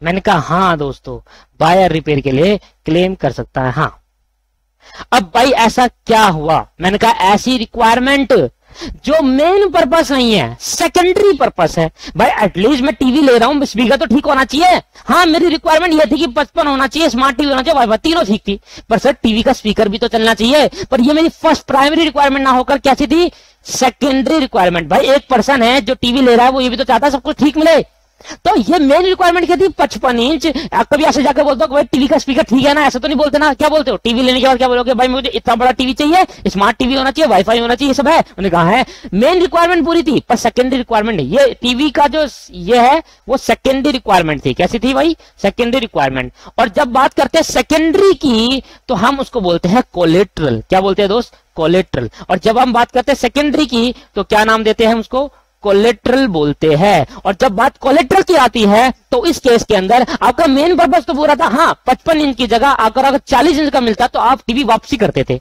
मैंने कहा हाँ दोस्तों, बायर रिपेयर के लिए क्लेम कर सकता है। हाँ। अब भाई ऐसा क्या हुआ? मैंने कहा ऐसी रिक्वायरमेंट जो मेन पर्पस नहीं है, सेकेंडरी पर्पस है। भाई एटलीस्ट मैं टीवी ले रहा हूं, स्पीकर तो ठीक होना चाहिए। हाँ मेरी रिक्वायरमेंट ये थी कि 55 होना चाहिए, स्मार्ट टीवी होना चाहिए, वाईफाई, तीनों ठीक थी, पर सर टीवी का स्पीकर भी तो चलना चाहिए। पर ये मेरी फर्स्ट प्राइमरी रिक्वायरमेंट ना होकर कैसी थी? Secondary requirement. भाई एक पर्सन है जो टीवी ले रहा है, वो ये भी तो चाहता है सब कुछ ठीक मिले। तो ये मेन रिक्वायरमेंट क्या थी? 55 इंच। कभी ऐसे जाकर बोलते हो भाई टीवी का स्पीकर ठीक है ना, ऐसा तो नहीं बोलते ना। क्या बोलते हो? टीवी लेने के बाद क्या बोलोगे? भाई मुझे इतना बड़ा टीवी चाहिए, स्मार्ट टीवी होना चाहिए, वाईफाई होना चाहिए, ये सब है। उन्होंने कहा है मेन रिक्वायरमेंट पूरी थी पर सेकेंडरी रिक्वायरमेंट नहीं। ये टीवी का जो ये है वो सेकेंडरी रिक्वायरमेंट थी। कैसी थी भाई? Secondary requirement. और जब बात करते हैं सेकेंडरी की तो हम उसको बोलते हैं कोलेट्रल। क्या बोलते हैं दोस्त? कोलेट्रल। और जब हम बात करते हैं सेकेंडरी की तो क्या नाम देते हैं उसको? कोलेट्रल बोलते हैं। और जब बात कोलेट्रल की आती है तो इस केस के अंदर आपका मेन पर्पस तो पूरा था, हाँ 55 इंच की जगह अगर 40 इंच का मिलता तो आप टीवी वापसी करते थे।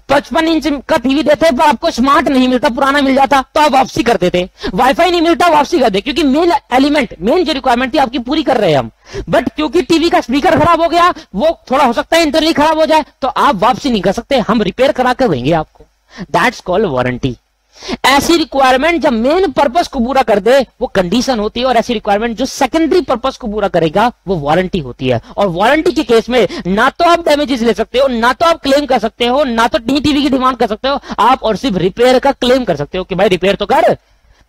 55 इंच का टीवी देते पर आपको स्मार्ट नहीं मिलता, पुराना मिल जाता तो आप वापसी करते थे। वाईफाई नहीं मिलता वापसी कर दे, क्योंकि मेन एलिमेंट, मेन जो रिक्वायरमेंट थी आपकी पूरी कर रहे हैं हम। बट क्योंकि टीवी का स्पीकर खराब हो गया, वो थोड़ा हो सकता है इंटरनली खराब हो जाए, तो आप वापसी नहीं कर सकते, हम रिपेयर करा कर देंगे आपको। That's called warranty. ऐसी रिक्वायरमेंट जब मेन पर्पस को पूरा कर दे वो कंडीशन होती है, और ऐसी रिक्वायरमेंट जो सेकेंडरी पर्पस को पूरा करेगा वो वारंटी होती है। और वारंटी के केस में ना तो आप डैमेजेस ले सकते हो, ना तो आप क्लेम कर सकते हो, ना तो टीवी की डिमांड कर सकते हो, आप और सिर्फ रिपेयर का क्लेम कर सकते हो कि भाई रिपेयर तो कर,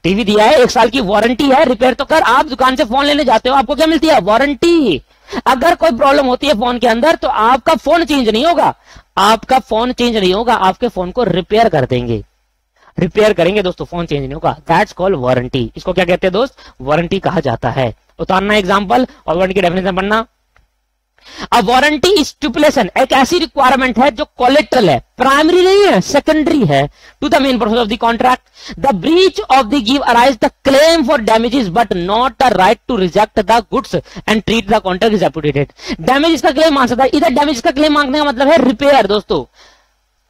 टीवी दिया है 1 साल की वारंटी है, रिपेयर तो कर। आप दुकान से फोन लेने जाते हो, आपको क्या मिलती है? वारंटी। अगर कोई प्रॉब्लम होती है फोन के अंदर तो आपका फोन चेंज नहीं होगा, आपका फोन चेंज नहीं होगा, आपके फोन को रिपेयर कर देंगे, रिपेयर करेंगे दोस्तों, फोन चेंज नहीं होगा। That's called warranty. इसको क्या कहते हैं दोस्त? वारंटी कहा जाता है। उतारना एग्जांपल और वारंटी की डेफिनेशन पढ़ना। अब वारंटी स्टिपुलेशन एक ऐसी रिक्वायरमेंट है जो कोलेट्रल है, प्राइमरी नहीं है, सेकेंडरी है to the main purpose of the contract. The breach of the give arise the claim for damages but not the right to reject the goods and treat the contract is repudiated. Damages का claim मांग सकता है। इधर damage का claim मांगने का मतलब है रिपेयर दोस्तों,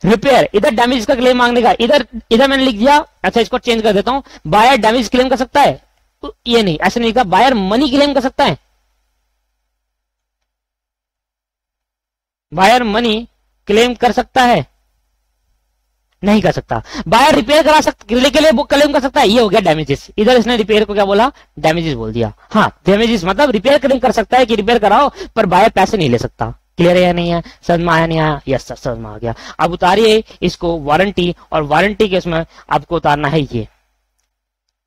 रिपेयर। इधर डैमेज का क्लेम मांगने का, इधर मैंने लिख दिया, अच्छा इसको चेंज कर देता हूं, बायर डैमेज क्लेम कर सकता है, तो ये नहीं, ऐसे नहीं लिखा, बायर मनी क्लेम कर सकता है, बायर मनी क्लेम कर सकता है, नहीं कर सकता। बायर रिपेयर करा सकता के लिए वो क्लेम कर सकता है, ये हो गया डैमेजेस। इधर इसने रिपेयर को क्या बोला? डैमेजेस बोल दिया। हाँ डैमेजेस मतलब रिपेयर क्लेम कर सकता है कि रिपेयर कराओ, पर बायर पैसे नहीं ले सकता। क्लियर है या नहीं है? समझ में आया नहीं आया? यस सर समझ में आ गया। अब उतारिए इसको वारंटी, और वारंटी के उसमें आपको उतारना है ये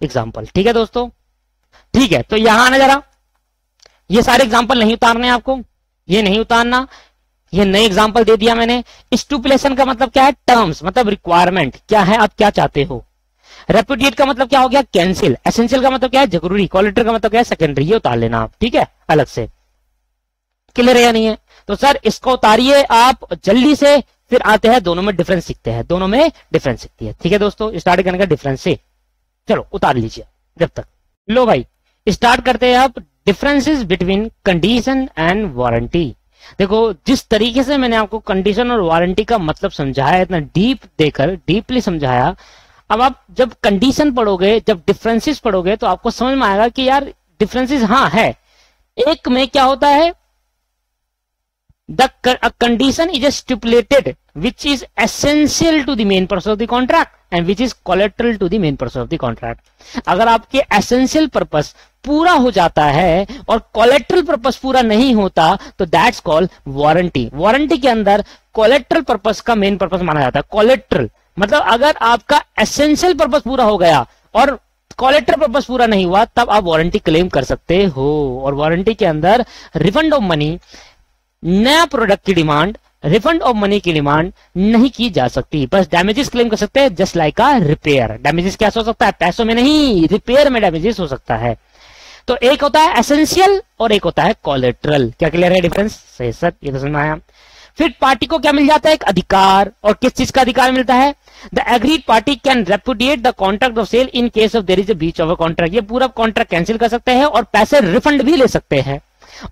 एग्जाम्पल। ठीक है दोस्तों, ठीक है। तो यहां आना जरा, ये सारे एग्जाम्पल नहीं उतारने आपको, ये नहीं उतारना, ये नए एग्जाम्पल दे दिया मैंने। स्टिपुलेशन का मतलब क्या है? टर्म्स, मतलब रिक्वायरमेंट क्या है, आप क्या चाहते हो। रेपुडिएट का मतलब क्या हो गया? कैंसिल। एसेंशियल का मतलब क्या है? जरूरी। कोलेट्रल का मतलब क्या है? सेकेंडरी। ये उतार लेना आप, ठीक है, अलग से। क्लियर है या नहीं है? तो सर इसको उतारिए आप जल्दी से, फिर आते हैं दोनों में डिफरेंस सीखते हैं, दोनों में डिफरेंस सीखती है। ठीक है दोस्तों, स्टार्ट करने का डिफरेंस से, चलो उतार लीजिए जब तक। लो भाई स्टार्ट करते हैं आप differences between condition and warranty. देखो जिस तरीके से मैंने आपको कंडीशन और वारंटी का मतलब समझाया, इतना डीप देकर डीपली समझाया, अब आप जब कंडीशन पढ़ोगे, जब डिफरेंसेस पढ़ोगे तो आपको समझ में आएगा कि यार डिफरेंसेस हाँ है। एक में क्या होता है, a condition is stipulated which is essential to the main purpose of the contract and which is collateral to the main purpose of the contract। अगर आपके essential purpose पूरा हो जाता है और collateral purpose पूरा नहीं होता तो that's called warranty। वारंटी के अंदर collateral purpose का main purpose माना जाता है। collateral मतलब अगर आपका essential purpose पूरा हो गया और कोलेट्रल पर्पस पूरा नहीं हुआ तब आप वारंटी क्लेम कर सकते हो। और वारंटी के अंदर रिफंड ऑफ मनी, नया प्रोडक्ट की डिमांड, रिफंड ऑफ मनी की डिमांड नहीं की जा सकती, बस डैमेजेस क्लेम कर सकते हैं, जस्ट लाइक अ रिपेयर। डैमेजेस क्या हो सकता है? पैसों में नहीं, रिपेयर में डैमेजेस हो सकता है। तो एक होता है एसेंशियल और एक होता है कोलेट्रल। क्या क्लियर है डिफरेंस? सही सर, ये तो समझ में आया। फिर पार्टी को क्या मिल जाता है? एक अधिकार। और किस चीज का अधिकार मिलता है? The aggrieved party can repudiate the contract of sale in case of there is a breach of a contract. ये पूरा कॉन्ट्रैक्ट कैंसिल कर सकते हैं और पैसे रिफंड भी ले सकते हैं।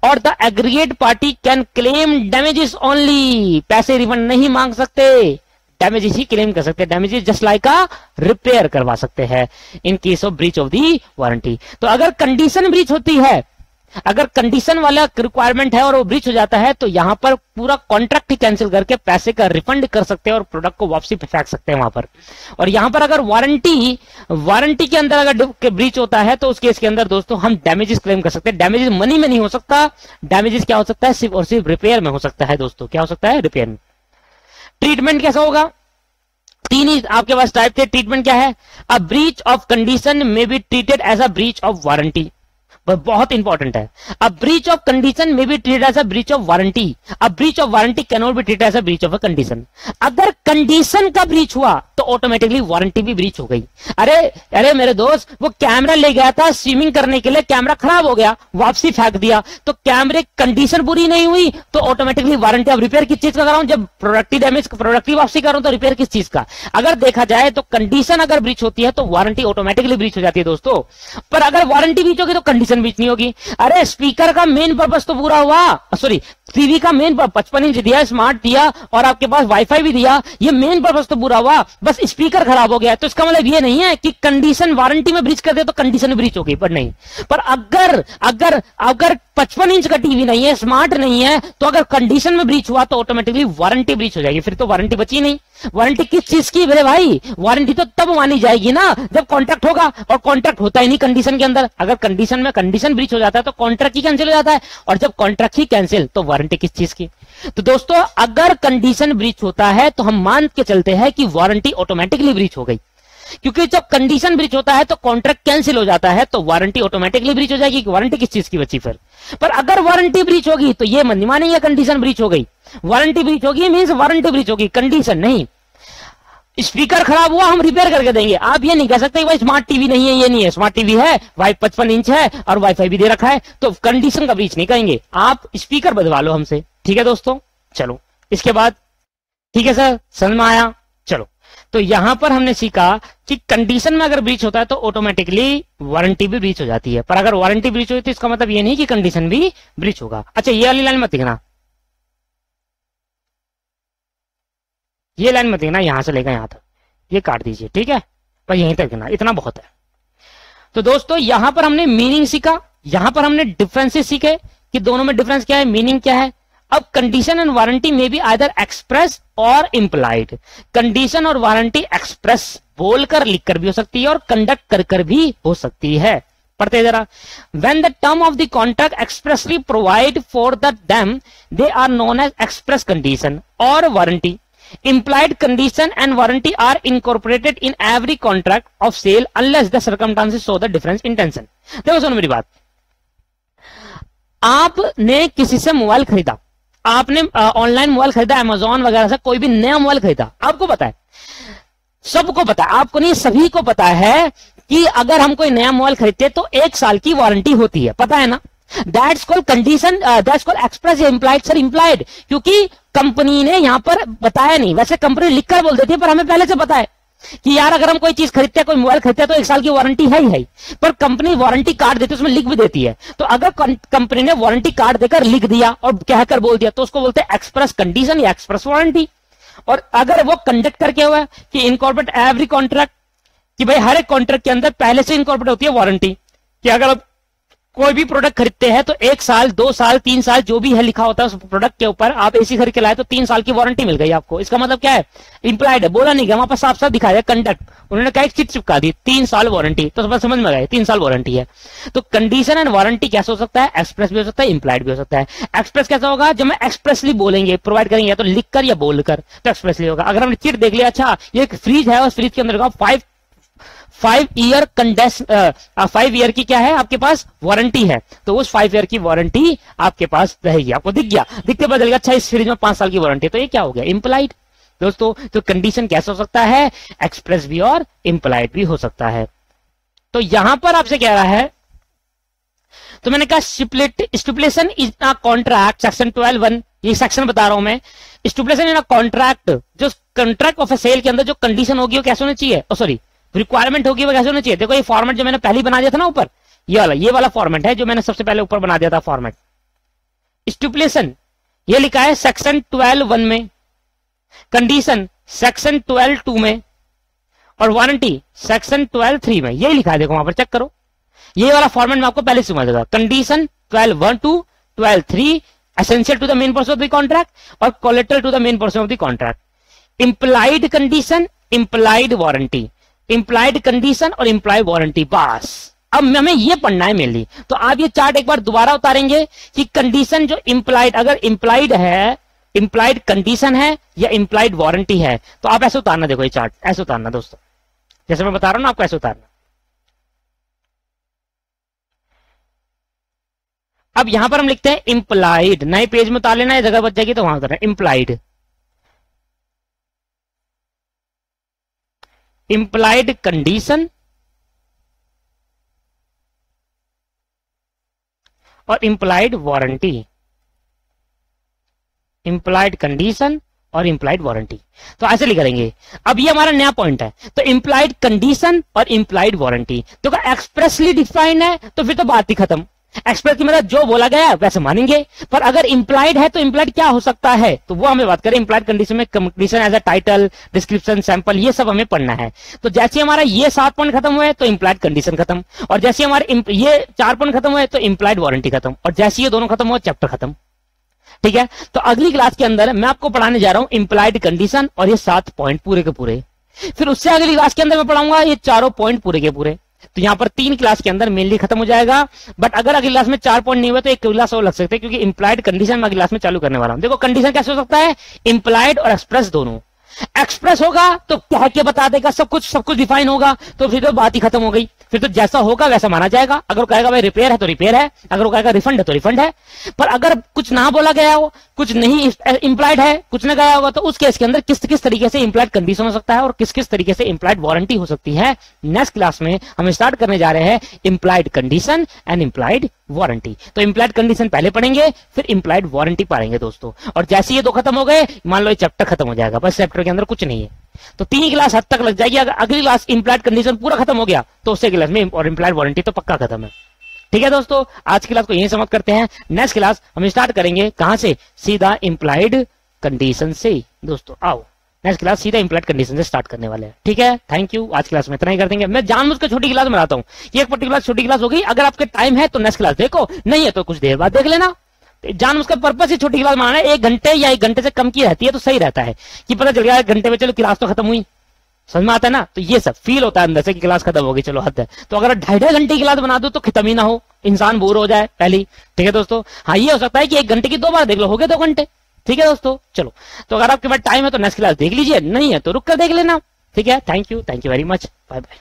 और the aggregate party can claim damages only, पैसे रिफंड नहीं मांग सकते, डैमेजेस ही क्लेम कर सकते हैं। डैमेजेस जस्ट लाइक अ रिपेयर करवा सकते हैं इन case of breach of the warranty. तो अगर कंडीशन ब्रीच होती है, अगर कंडीशन वाला रिक्वायरमेंट है और वो ब्रीच हो जाता है तो यहां पर पूरा कॉन्ट्रैक्ट ही कैंसिल करके पैसे का रिफंड कर सकते हैं और प्रोडक्ट को वापसी पे फेंक सकते हैं वहां पर। और यहां पर अगर वारंटी के अंदर अगर ब्रीच होता है तो उस केस के अंदर दोस्तों हम डैमेजेस क्लेम कर सकते हैं। डैमेजेस मनी में नहीं हो सकता, डैमेजेस क्या हो सकता है? सिर्फ और सिर्फ रिपेयर में हो सकता है दोस्तों। क्या हो सकता है? रिपेयर में। ट्रीटमेंट कैसा होगा? तीन ही आपके पास टाइप थे। ट्रीटमेंट क्या है? A breach of condition may be treated as a breach of warranty. बहुत इंपॉर्टेंट है। A breach of condition may be treated as a breach of warranty, a breach of warranty can not be treated as a breach of a condition. अगर condition का breach हुआ तो automatically warranty भी breach हो गई। अरे अरे मेरे दोस्त, वो कैमरा ले गया था स्विमिंग करने के लिए, कैमरा खराब हो गया, वापसी फेंक दिया, तो कैमरे कंडीशन पूरी नहीं हुई तो ऑटोमेटिकली वारंटी। अब रिपेयर किस चीज का कर रहा हूं, जब प्रोडक्टिव डैमेज प्रोडक्टिव वापसी कर रहा हूं तो रिपेयर किस चीज का। अगर देखा जाए तो कंडीशन अगर ब्रीच होती है तो वारंटी ऑटोमेटिकली ब्रीच हो जाती है दोस्तों। पर अगर वारंटी ब्रीच होगी तो कंडीशन ब्रीच नहीं होगी। अरे स्पीकर का मेन पर्पस तो पूरा हुआ, सॉरी टीवी का मेन 55 इंच दिया, स्मार्ट दिया और आपके पास वाईफाई भी दिया, ये मेन पर्पस तो पूरा हुआ, बस स्पीकर खराब हो गया। तो इसका मतलब ये नहीं है कि कंडीशन वारंटी में ब्रीच कर दे तो कंडीशन ब्रीच हो गई, पर नहीं। पर अगर अगर अगर 55 इंच का टीवी नहीं है, स्मार्ट नहीं है, तो अगर कंडीशन में ब्रीच हुआ तो ऑटोमेटिकली वारंटी ब्रीच हो जाएगी, फिर तो वारंटी बची नहीं। वारंटी किस चीज की मेरे भाई, वारंटी तो तब मानी जाएगी ना जब कॉन्ट्रैक्ट होगा, और कॉन्ट्रैक्ट होता ही नहीं कंडीशन के अंदर। अगर कंडीशन में कंडीशन ब्रीच हो जाता है तो कॉन्ट्रैक्ट ही कैंसिल हो जाता है, और जब कॉन्ट्रैक्ट ही कैंसिल तो वारंटी किस चीज की। तो दोस्तों अगर कंडीशन ब्रीच होता है तो हम मान के चलते हैं कि वारंटी ऑटोमेटिकली ब्रीच हो गई, क्योंकि जब कंडीशन ब्रीच होता है तो कॉन्ट्रैक्ट कैंसिल हो जाता है, तो वारंटी ऑटोमेटिकली ब्रीच हो जाएगी। वारंटी किस चीज की बची फिर। पर अगर वारंटी ब्रीच होगी तो ये मत मानेंगे कंडीशन ब्रीच हो गई, वारंटी ब्रीच होगी मींस वारंटी ब्रीच होगी, कंडीशन नहीं। स्पीकर खराब हुआ हम रिपेयर करके देंगे, आप ये नहीं कह सकते भाई स्मार्ट टीवी नहीं है, ये नहीं है, स्मार्ट टीवी है, 55 इंच है और वाईफाई भी दे रखा है, तो कंडीशन का ब्रीच नहीं कहेंगे, आप स्पीकर बदलवा लो हमसे। ठीक है दोस्तों, चलो इसके बाद, ठीक है सर समझ में आया। चलो तो यहां पर हमने सीखा कि कंडीशन में अगर ब्रीच होता है तो ऑटोमेटिकली वारंटी भी ब्रीच हो जाती है, पर अगर वारंटी ब्रीच हुई तो इसका मतलब ये नहीं कि कंडीशन भी ब्रीच होगा। अच्छा ये वाली लाइन मत लिखना, ये लाइन मत लिखना, यहां से लेकर यहां तक ये काट दीजिए, ठीक है, पर यहीं तक लिखना, इतना बहुत है। तो दोस्तों यहां पर हमने मीनिंग सीखा, यहां पर हमने डिफरेंसेस सीखे कि दोनों में डिफरेंस क्या है, मीनिंग क्या है। अब कंडीशन एंड वारंटी में भी आइदर एक्सप्रेस और इंप्लाइड। कंडीशन और वारंटी एक्सप्रेस बोलकर लिखकर भी हो सकती है और कंडक्ट कर कर भी हो सकती है। पढ़ते जरा। When the term of the contract expressly provide for them, they are known as express condition or warranty. Implied condition and warranty are incorporated in every contract of sale unless the circumstances show the difference in intention. देखो सुनो मेरी बात, आपने किसी से mobile खरीदा, आपने online mobile खरीदा, अमेजॉन वगैरह से कोई भी नया मोबाइल खरीदा, आपको पता है, सबको पता है, आपको नहीं सभी को पता है कि अगर हम कोई नया मोबाइल खरीदते तो 1 साल की वारंटी होती है, पता है ना। That's called condition, that's called express या इंप्लाइड। सर इंप्लाइड क्योंकि कंपनी ने यहां पर बताया नहीं, वैसे कंपनी लिखकर बोल देती है पर हमें पहले से पता है कि यार अगर हम कोई चीज खरीदते हैं, कोई मोबाइल खरीदते हैं तो 1 साल की वारंटी है ही है, पर कंपनी वारंटी कार्ड देती है, उसमें लिख भी देती है। तो अगर कंपनी ने वारंटी कार्ड देकर लिख दिया और कहकर बोल दिया तो उसको बोलते हैं एक्सप्रेस कंडीशन या एक्सप्रेस वारंटी। और अगर वो कंडक्ट करके हुआ है कि इनकॉर्पोरेट एवरी कॉन्ट्रैक्ट, कि भाई हर एक कॉन्ट्रैक्ट के अंदर पहले से इनकॉर्पोरेट होती है वारंटी, कि अगर आप कोई भी प्रोडक्ट खरीदते हैं तो 1 साल 2 साल 3 साल जो भी है लिखा होता है उस प्रोडक्ट के ऊपर, आप एसी खरीद के लाए तो 3 साल की वारंटी मिल गई आपको। इसका मतलब क्या है, इंप्लाइड है, बोला नहीं गया, वहां पर साफ साफ दिखाया कंडक्ट, उन्होंने कहा एक चिट चिपका दी 3 साल वारंटी, तो बस समझ में गए 3 साल वारंटी है। तो कंडीशन एंड वारंटी कैसे हो सकता है, एक्सप्रेस भी हो सकता है, इंप्लाइड भी हो सकता है। एक्सप्रेस कैसा होगा, जब मैं एक्सप्रेसली बोलेंगे प्रोवाइड करेंगे या तो लिखकर या बोलकर, तो एक्सप्रेसली होगा। अगर हमने चिट देख लिया, अच्छा ये एक फ्रिज है और फ्रिज के अंदर 5 ईयर की क्या है आपके पास वारंटी है, तो उस 5 ईयर की वारंटी आपके पास रहेगी। आपको दिख गया, दिखते पता चलेगा अच्छा इस फ्रिज में 5 साल की वारंटी, तो ये क्या हो गया, इंप्लाइड। दोस्तों तो कंडीशन कैसे हो सकता है, एक्सप्रेस भी और इंप्लाइड भी हो सकता है। तो यहां पर आपसे कह रहा है, तो मैंने कहा stipulation is a contract, section 12(1), ये सेक्शन बता रहा हूं मैं। स्टिपुलेशन इन अ कॉन्ट्रैक्ट, जो कॉन्ट्रैक्ट ऑफ अ सेल के अंदर जो कंडीशन होगी वो कैसे होनी चाहिए, सॉरी रिक्वायरमेंट होगी वो कैसे होनी चाहिए। देखो ये फॉर्मेट जो मैंने पहले बना दिया था ना ऊपर, ये वाला फॉर्मेट है जो मैंने सबसे पहले ऊपर बना दिया था फॉर्मेट। स्टिपुलेशन ये लिखा है सेक्शन 12(1) में, कंडीशन सेक्शन 12(2) में, और वारंटी सेक्शन 12(3) में, ये लिखा है, देखो वहां पर चेक करो। ये वाला फॉर्मेट मैं आपको पहले समझ दूंगा, condition 12(1) to 12(3) essential to the main portion of the contract और collateral to the main portion of the contract. Implied condition, implied warranty, implied condition और इंप्लाइड वारंटी, बस अब हमें ये पढ़ना है मेनली। तो आप ये चार्ट एक बार दोबारा उतारेंगे कि कंडीशन जो इंप्लाइड, अगर इंप्लाइड है, इंप्लाइड कंडीशन है या इंप्लाइड वारंटी है, तो आप ऐसे उतारना, देखो ये चार्ट ऐसे उतारना दोस्तों, जैसे मैं बता रहा हूं ना आपको ऐसे उतारना। अब यहां पर हम लिखते हैं इंप्लाइड, नए पेज में उतार लेना है, जगह बच जाएगी तो वहां उतारना, इंप्लाइड। इंप्लाइड कंडीशन और इंप्लाइड वारंटी, इंप्लाइड कंडीशन और इंप्लाइड वारंटी। तो ऐसे लिख करेंगे। अब ये हमारा नया पॉइंट है, तो इंप्लाइड कंडीशन और इंप्लाइड वारंटी तो एक्सप्रेसली डिफाइंड है, तो फिर तो बात ही खत्म। एक्सप्रेस की मतलब जो बोला गया है वैसे मानेंगे, पर अगर इंप्लाइड है तो इंप्लाइड क्या हो सकता है, तो वो हमें बात करें। इंप्लाइड कंडीशन में condition as a title, description, sample, ये सब हमें पढ़ना है। तो जैसे हमारा ये 7 पॉइंट खत्म हुए तो इंप्लाइड कंडीशन खत्म, और जैसे हमारे ये 4 पॉइंट खत्म हुए तो इंप्लाइड वारंटी खत्म, और जैसे ये दोनों खत्म हुए चैप्टर खत्म। ठीक है, तो अगली क्लास के अंदर मैं आपको पढ़ाने जा रहा हूं इंप्लाइड कंडीशन और ये 7 पॉइंट पूरे के पूरे। फिर उससे अगली क्लास के अंदर मैं पढ़ाऊंगा ये चारों पॉइंट पूरे के पूरे। तो यहां पर 3 क्लास के अंदर मेनली खत्म हो जाएगा। बट अगर अगली क्लास में 4 पॉइंट नहीं हुए तो 1 क्लास और लग सकते हैं, क्योंकि इंप्लाइड कंडीशन मैं अगली क्लास में चालू करने वाला हूं। देखो कंडीशन कैसे हो सकता है, इंप्लाइड और एक्सप्रेस दोनों। एक्सप्रेस होगा तो कह के बता देगा, सब कुछ डिफाइन होगा, तो फिर तो बात ही खत्म हो गई। फिर तो जैसा होगा वैसा माना जाएगा। अगर वो कहेगा भाई रिपेयर है तो रिपेयर है, अगर वो कहेगा रिफंड है तो रिफंड है। पर अगर कुछ ना बोला गया हो, कुछ नहीं इंप्लाइड है, कुछ ना गया होगा, तो उस केस के अंदर किस किस तरीके से इंप्लाइड कंडीशन हो सकता है और किस किस तरीके से इंप्लाइड वारंटी हो सकती है, नेक्स्ट क्लास में हम स्टार्ट करने जा रहे हैं implied condition and implied warranty. तो इंप्लाइड कंडीशन पहले पढ़ेंगे, फिर इंप्लाइड वारंटी पढ़ेंगे दोस्तों। और जैसे ये 2 खत्म हो गए, मान लो ये चैप्टर खत्म हो जाएगा, बस चैप्टर के अंदर कुछ नहीं है। तो 3 क्लास हद तक लग जाएगी। अगर अगली क्लास इंप्लाइड कंडीशन पूरा खत्म हो गया तो उससे क्लास में और इंप्लाइड वारंटी तो पक्का खत्म है। ठीक है दोस्तों, आज की क्लास को यहीं समाप्त करते हैं। नेक्स्ट क्लास हम स्टार्ट करेंगे कहां से, सीधा इंप्लाइड कंडीशन से। दोस्तों आओ, नेक्स्ट क्लास सीधा इंप्लाइड कंडीशन से स्टार्ट करने वाले हैं। ठीक है, थैंक यू। आज क्लास में इतना ही कर देंगे। मैं जानबूझकर छोटी क्लास बनाता हूँ, एक पर्टिकुलर छोटी क्लास हो गई। अगर आपके टाइम है तो नेक्स्ट क्लास देखो, नहीं है तो कुछ देर बाद देख लेना। जान उसका पर्पस ही छोटी क्लास बनाना है, 1 घंटे या 1 घंटे से कम की रहती है तो सही रहता है, कि पता चल गया 1 घंटे में चलो क्लास तो खत्म हुई, समझ में आता है ना। तो ये सब फील होता है अंदर से कि क्लास खत्म हो गई, चलो हद है। तो अगर 2.5 घंटे की क्लास बना दो तो खत्म ही ना हो, इंसान बोर हो जाए पहली। ठीक है दोस्तों, हाँ ये हो सकता है कि 1 घंटे की 2 बार देख लो, हो गए 2 घंटे। ठीक है दोस्तों, चलो तो अगर आपके पास टाइम है तो नेक्स्ट क्लास देख लीजिए, नहीं है तो रुक कर देख लेना। ठीक है, thank you very much, bye bye.